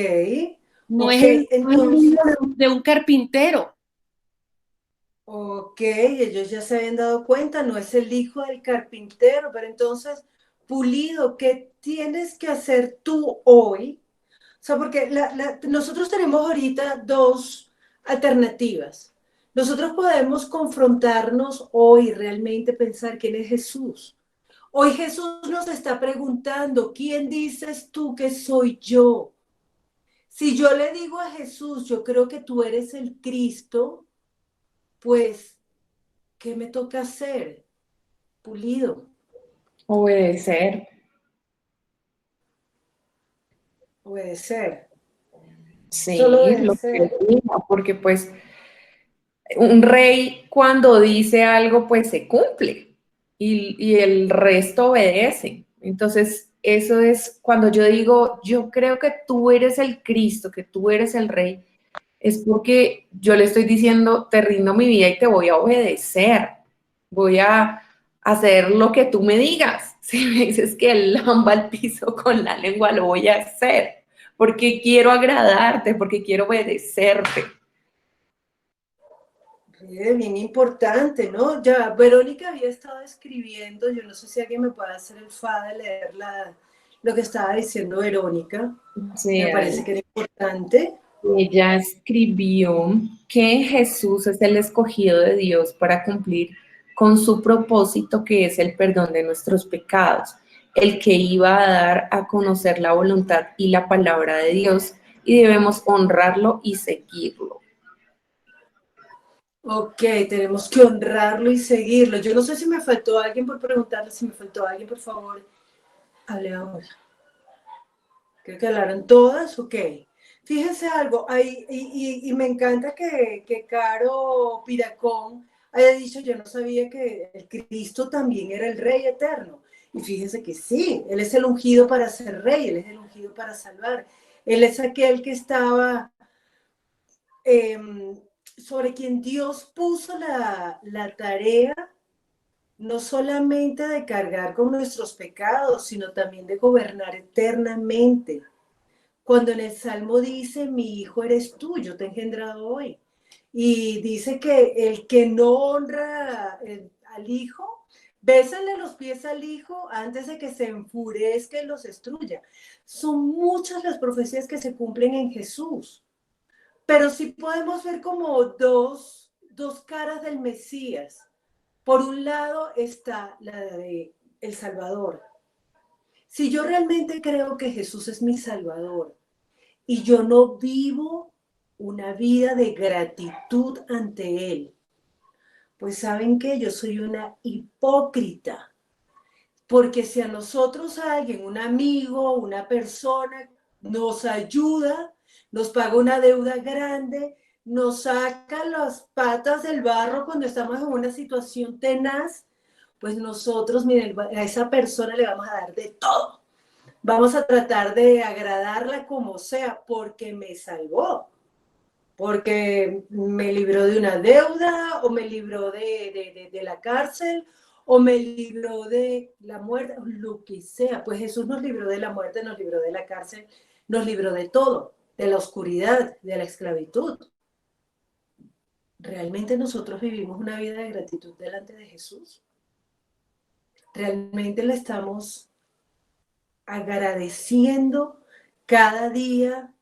No okay, es entonces de un carpintero. Ok, ellos ya se habían dado cuenta, no es el hijo del carpintero, pero entonces, Pulido, ¿qué tienes que hacer tú hoy? O sea, porque nosotros tenemos ahorita dos alternativas. Nosotros podemos confrontarnos hoy, realmente pensar quién es Jesús. Hoy Jesús nos está preguntando, ¿quién dices tú que soy yo? Si yo le digo a Jesús, yo creo que tú eres el Cristo, pues, ¿qué me toca hacer, Pulido? Obedecer. Obedecer. Sí, Solo lo que obedecer. diga, porque pues un rey cuando dice algo pues se cumple y el resto obedece. Entonces eso es cuando yo digo, yo creo que tú eres el Cristo, que tú eres el Rey, es porque yo le estoy diciendo, te rindo mi vida y te voy a obedecer, voy a hacer lo que tú me digas. Si me dices que lamba el piso con la lengua, lo voy a hacer, porque quiero agradarte, porque quiero obedecerte. Bien importante, ¿no? Ya, Verónica había estado escribiendo, yo no sé si alguien me puede hacer el favor de leer lo que estaba diciendo Verónica, Sí, me parece que era importante. ella escribió que Jesús es el escogido de Dios para cumplir con su propósito, que es el perdón de nuestros pecados, el que iba a dar a conocer la voluntad y la palabra de Dios, y debemos honrarlo y seguirlo. Ok, tenemos que honrarlo y seguirlo. Yo no sé si me faltó alguien por preguntarle, si me faltó alguien, por favor, hable ahora. Creo que hablaron todas, ok. Fíjense algo, y me encanta que Caro Piracón haya dicho, yo no sabía que el Cristo también era el Rey eterno. Y fíjense que sí, Él es el ungido para ser Rey, Él es el ungido para salvar. Él es aquel que estaba, sobre quien Dios puso la tarea, no solamente de cargar con nuestros pecados, sino también de gobernar eternamente. Cuando en el Salmo dice, mi hijo eres tú, yo te he engendrado hoy. Y dice que el que no honra al hijo, bésale los pies al hijo antes de que se enfurezca y los destruya. Son muchas las profecías que se cumplen en Jesús. Pero sí podemos ver como dos caras del Mesías. Por un lado está la de el Salvador. Si yo realmente creo que Jesús es mi Salvador, y yo no vivo una vida de gratitud ante Él, pues saben que yo soy una hipócrita, porque si a nosotros alguien, un amigo, una persona, nos ayuda, nos paga una deuda grande, nos saca las patas del barro cuando estamos en una situación tenaz, pues nosotros, miren, a esa persona le vamos a dar de todo. Vamos a tratar de agradarla como sea, porque me salvó, porque me libró de una deuda, o me libró de la cárcel, o me libró de la muerte, lo que sea. Pues Jesús nos libró de la muerte, nos libró de la cárcel, nos libró de todo, de la oscuridad, de la esclavitud. ¿Realmente nosotros vivimos una vida de gratitud delante de Jesús? ¿Realmente le estamos agradeciendo cada día?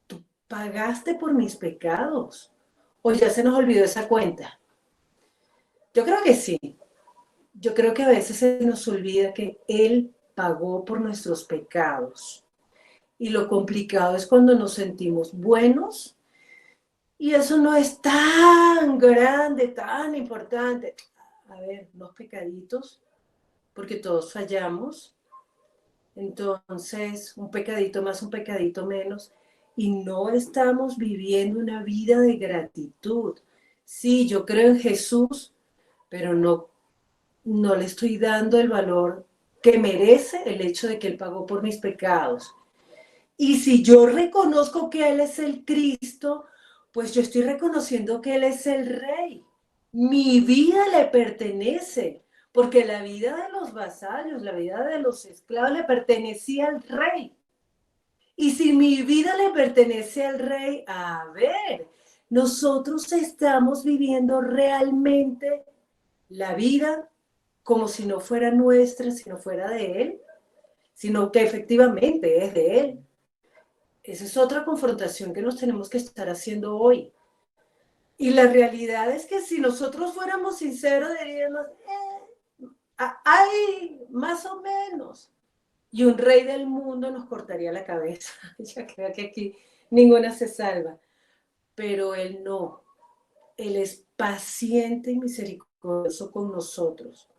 Tú pagaste por mis pecados, o ya se nos olvidó esa cuenta. Yo creo que sí. Yo creo que a veces se nos olvida que Él pagó por nuestros pecados. Y lo complicado es cuando nos sentimos buenos y eso no es tan grande, tan importante. A ver, unos pecaditos, porque todos fallamos. Entonces, un pecadito más, un pecadito menos, y no estamos viviendo una vida de gratitud. Sí, yo creo en Jesús, pero no le estoy dando el valor que merece el hecho de que Él pagó por mis pecados. Y si yo reconozco que Él es el Cristo, pues yo estoy reconociendo que Él es el Rey. Mi vida le pertenece, porque la vida de los vasallos, la vida de los esclavos le pertenecía al Rey. Y si mi vida le pertenece al Rey, a ver, nosotros estamos viviendo realmente la vida como si no fuera nuestra, si no fuera de Él, sino que efectivamente es de Él. Esa es otra confrontación que nos tenemos que estar haciendo hoy. Y la realidad es que si nosotros fuéramos sinceros, diríamos, hay más o menos. Y un rey del mundo nos cortaría la cabeza. Ya creo que aquí ninguna se salva. Pero Él no. Él es paciente y misericordioso con nosotros.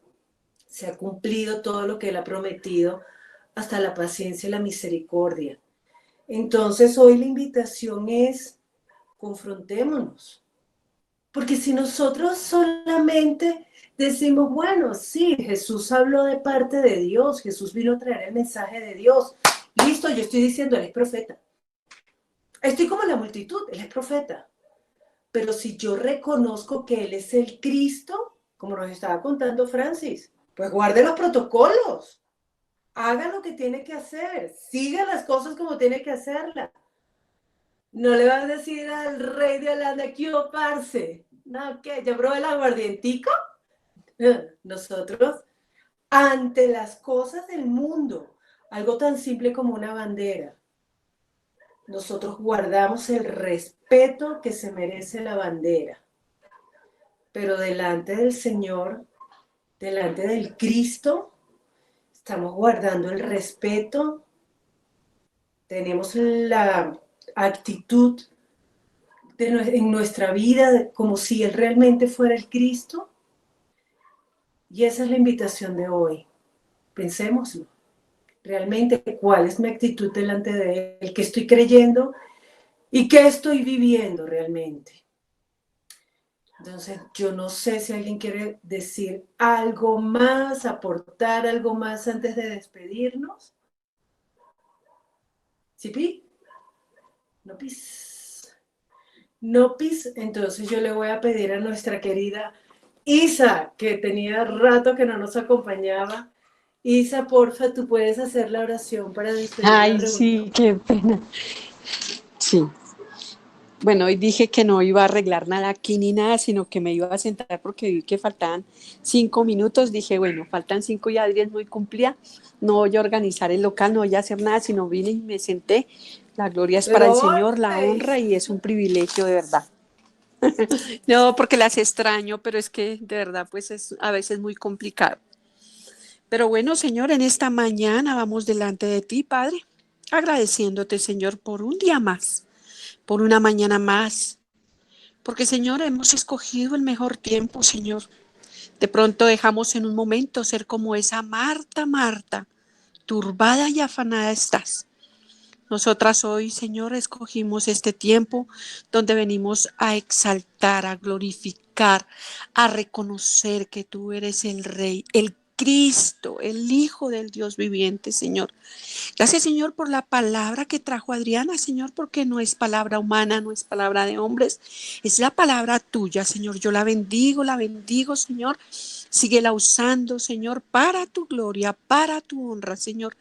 Se ha cumplido todo lo que Él ha prometido, hasta la paciencia y la misericordia. Entonces hoy la invitación es, confrontémonos. Porque si nosotros solamente decimos, bueno, sí, Jesús habló de parte de Dios, Jesús vino a traer el mensaje de Dios. Listo, yo estoy diciendo, Él es profeta. Estoy como la multitud, Él es profeta. Pero si yo reconozco que Él es el Cristo, como nos estaba contando Francis, pues guarde los protocolos. Haga lo que tiene que hacer. Siga las cosas como tiene que hacerlas. No le vas a decir al rey de Holanda que parce. No, ¿qué? ¿Ya probó el aguardientico? Nosotros, ante las cosas del mundo, algo tan simple como una bandera, nosotros guardamos el respeto que se merece la bandera. Pero delante del Señor, delante del Cristo, estamos guardando el respeto, tenemos la actitud en nuestra vida como si Él realmente fuera el Cristo. Y esa es la invitación de hoy. Pensémoslo. Realmente, ¿cuál es mi actitud delante de Él? ¿Qué estoy creyendo? ¿Y qué estoy viviendo realmente? Entonces, yo no sé si alguien quiere decir algo más, aportar algo más antes de despedirnos. ¿Sí, Pi? No, Pis. No, Pis. Entonces yo le voy a pedir a nuestra querida Isa, que tenía rato que no nos acompañaba. Isa, porfa, tú puedes hacer la oración para despedir la Ay, reunión. sí, qué pena. Sí. Bueno, hoy dije que no iba a arreglar nada aquí ni nada, sino que me iba a sentar porque vi que faltaban 5 minutos. Dije, bueno, faltan 5 y Adri es muy cumplida. No voy a organizar el local, no voy a hacer nada, sino vine y me senté. La gloria es para el Señor, la honra y es un privilegio de verdad. No, porque las extraño, pero es que de verdad pues es a veces muy complicado. Pero bueno, Señor, en esta mañana vamos delante de ti, Padre, agradeciéndote, Señor, por un día más, por una mañana más, porque, Señor, hemos escogido el mejor tiempo, Señor. De pronto dejamos en un momento ser como esa Marta, Marta, turbada y afanada estás. Nosotras hoy, Señor, escogimos este tiempo donde venimos a exaltar, a glorificar, a reconocer que tú eres el Rey, el Cristo, el Hijo del Dios viviente, Señor. Gracias, Señor, por la palabra que trajo Adriana, Señor, porque no es palabra humana, no es palabra de hombres, es la palabra tuya, Señor. Yo la bendigo, Señor. Síguela usando, Señor, para tu gloria, para tu honra, Señor.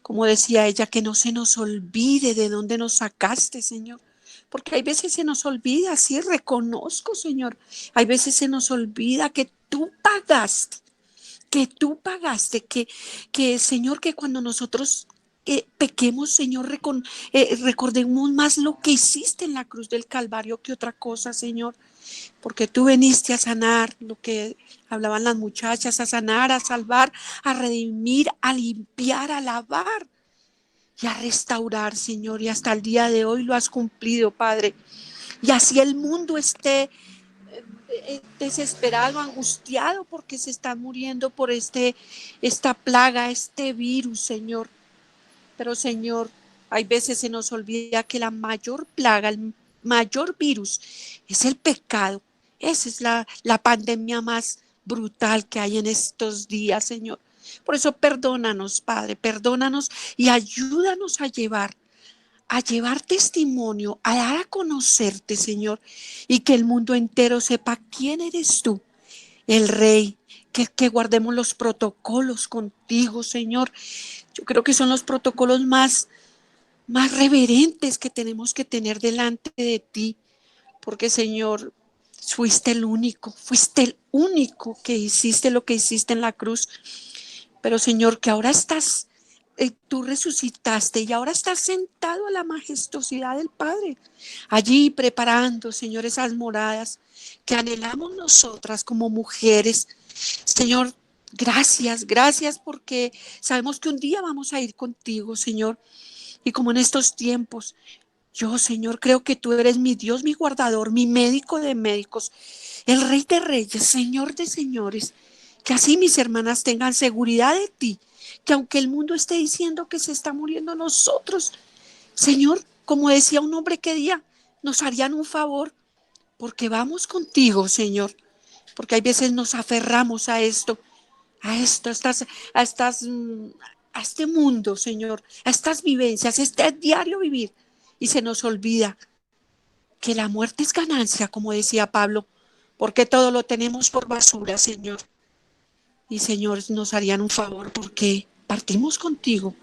Como decía ella, que no se nos olvide de dónde nos sacaste, Señor. Porque hay veces se nos olvida, sí, reconozco, Señor. Hay veces se nos olvida que tú pagaste, que Señor, que cuando nosotros pequemos, Señor, recordemos más lo que hiciste en la cruz del Calvario que otra cosa, Señor, porque tú viniste a sanar, lo que hablaban las muchachas, a sanar, a salvar, a redimir, a limpiar, a lavar y a restaurar, Señor, y hasta el día de hoy lo has cumplido, Padre. Y así el mundo esté desesperado, angustiado, porque se están muriendo por esta plaga, este virus, Señor. Pero, Señor, hay veces se nos olvida que la mayor plaga, el mayor virus es el pecado. Esa es la pandemia más brutal que hay en estos días, Señor. Por eso perdónanos, Padre, perdónanos y ayúdanos a llevar testimonio, a dar a conocerte, Señor, y que el mundo entero sepa quién eres tú, el Rey, que guardemos los protocolos contigo, Señor. Yo creo que son los protocolos más reverentes que tenemos que tener delante de ti, porque, Señor, fuiste el único que hiciste lo que hiciste en la cruz. Pero, Señor, que ahora tú resucitaste y ahora estás sentado a la majestuosidad del Padre, allí preparando, Señor, esas moradas que anhelamos nosotras como mujeres. Señor, gracias porque sabemos que un día vamos a ir contigo, Señor. Y como en estos tiempos, yo, Señor, creo que tú eres mi Dios, mi guardador, mi médico de médicos, el Rey de reyes, Señor de señores. Que así mis hermanas tengan seguridad de ti, que aunque el mundo esté diciendo que se está muriendo, nosotros, Señor, como decía un hombre que día, nos harían un favor, porque vamos contigo, Señor, porque hay veces nos aferramos a esto, a estas, a este mundo, Señor, a estas vivencias, este diario vivir, y se nos olvida que la muerte es ganancia, como decía Pablo, porque todo lo tenemos por basura, Señor. Y Señor, nos harían un favor porque partimos contigo,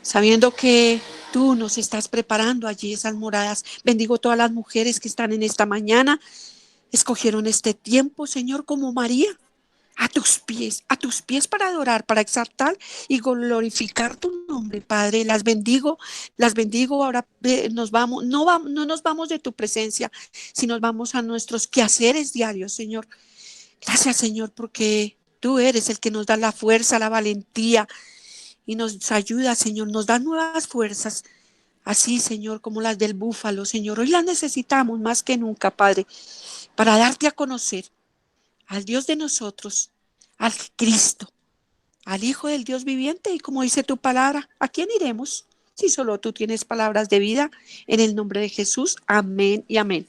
sabiendo que tú nos estás preparando allí esas moradas. Bendigo todas las mujeres que están en esta mañana, escogieron este tiempo, Señor, como María, a tus pies para adorar, para exaltar y glorificar tu nombre, Padre. Las bendigo. Ahora nos vamos, no nos vamos de tu presencia, sino vamos a nuestros quehaceres diarios, Señor. Gracias, Señor, porque tú eres el que nos da la fuerza, la valentía y nos ayuda, Señor, nos da nuevas fuerzas. Así, Señor, como las del búfalo, Señor. Hoy las necesitamos más que nunca, Padre, para darte a conocer al Dios de nosotros, al Cristo, al Hijo del Dios viviente. Y como dice tu palabra, ¿a quién iremos? Si solo tú tienes palabras de vida, en el nombre de Jesús. Amén y amén.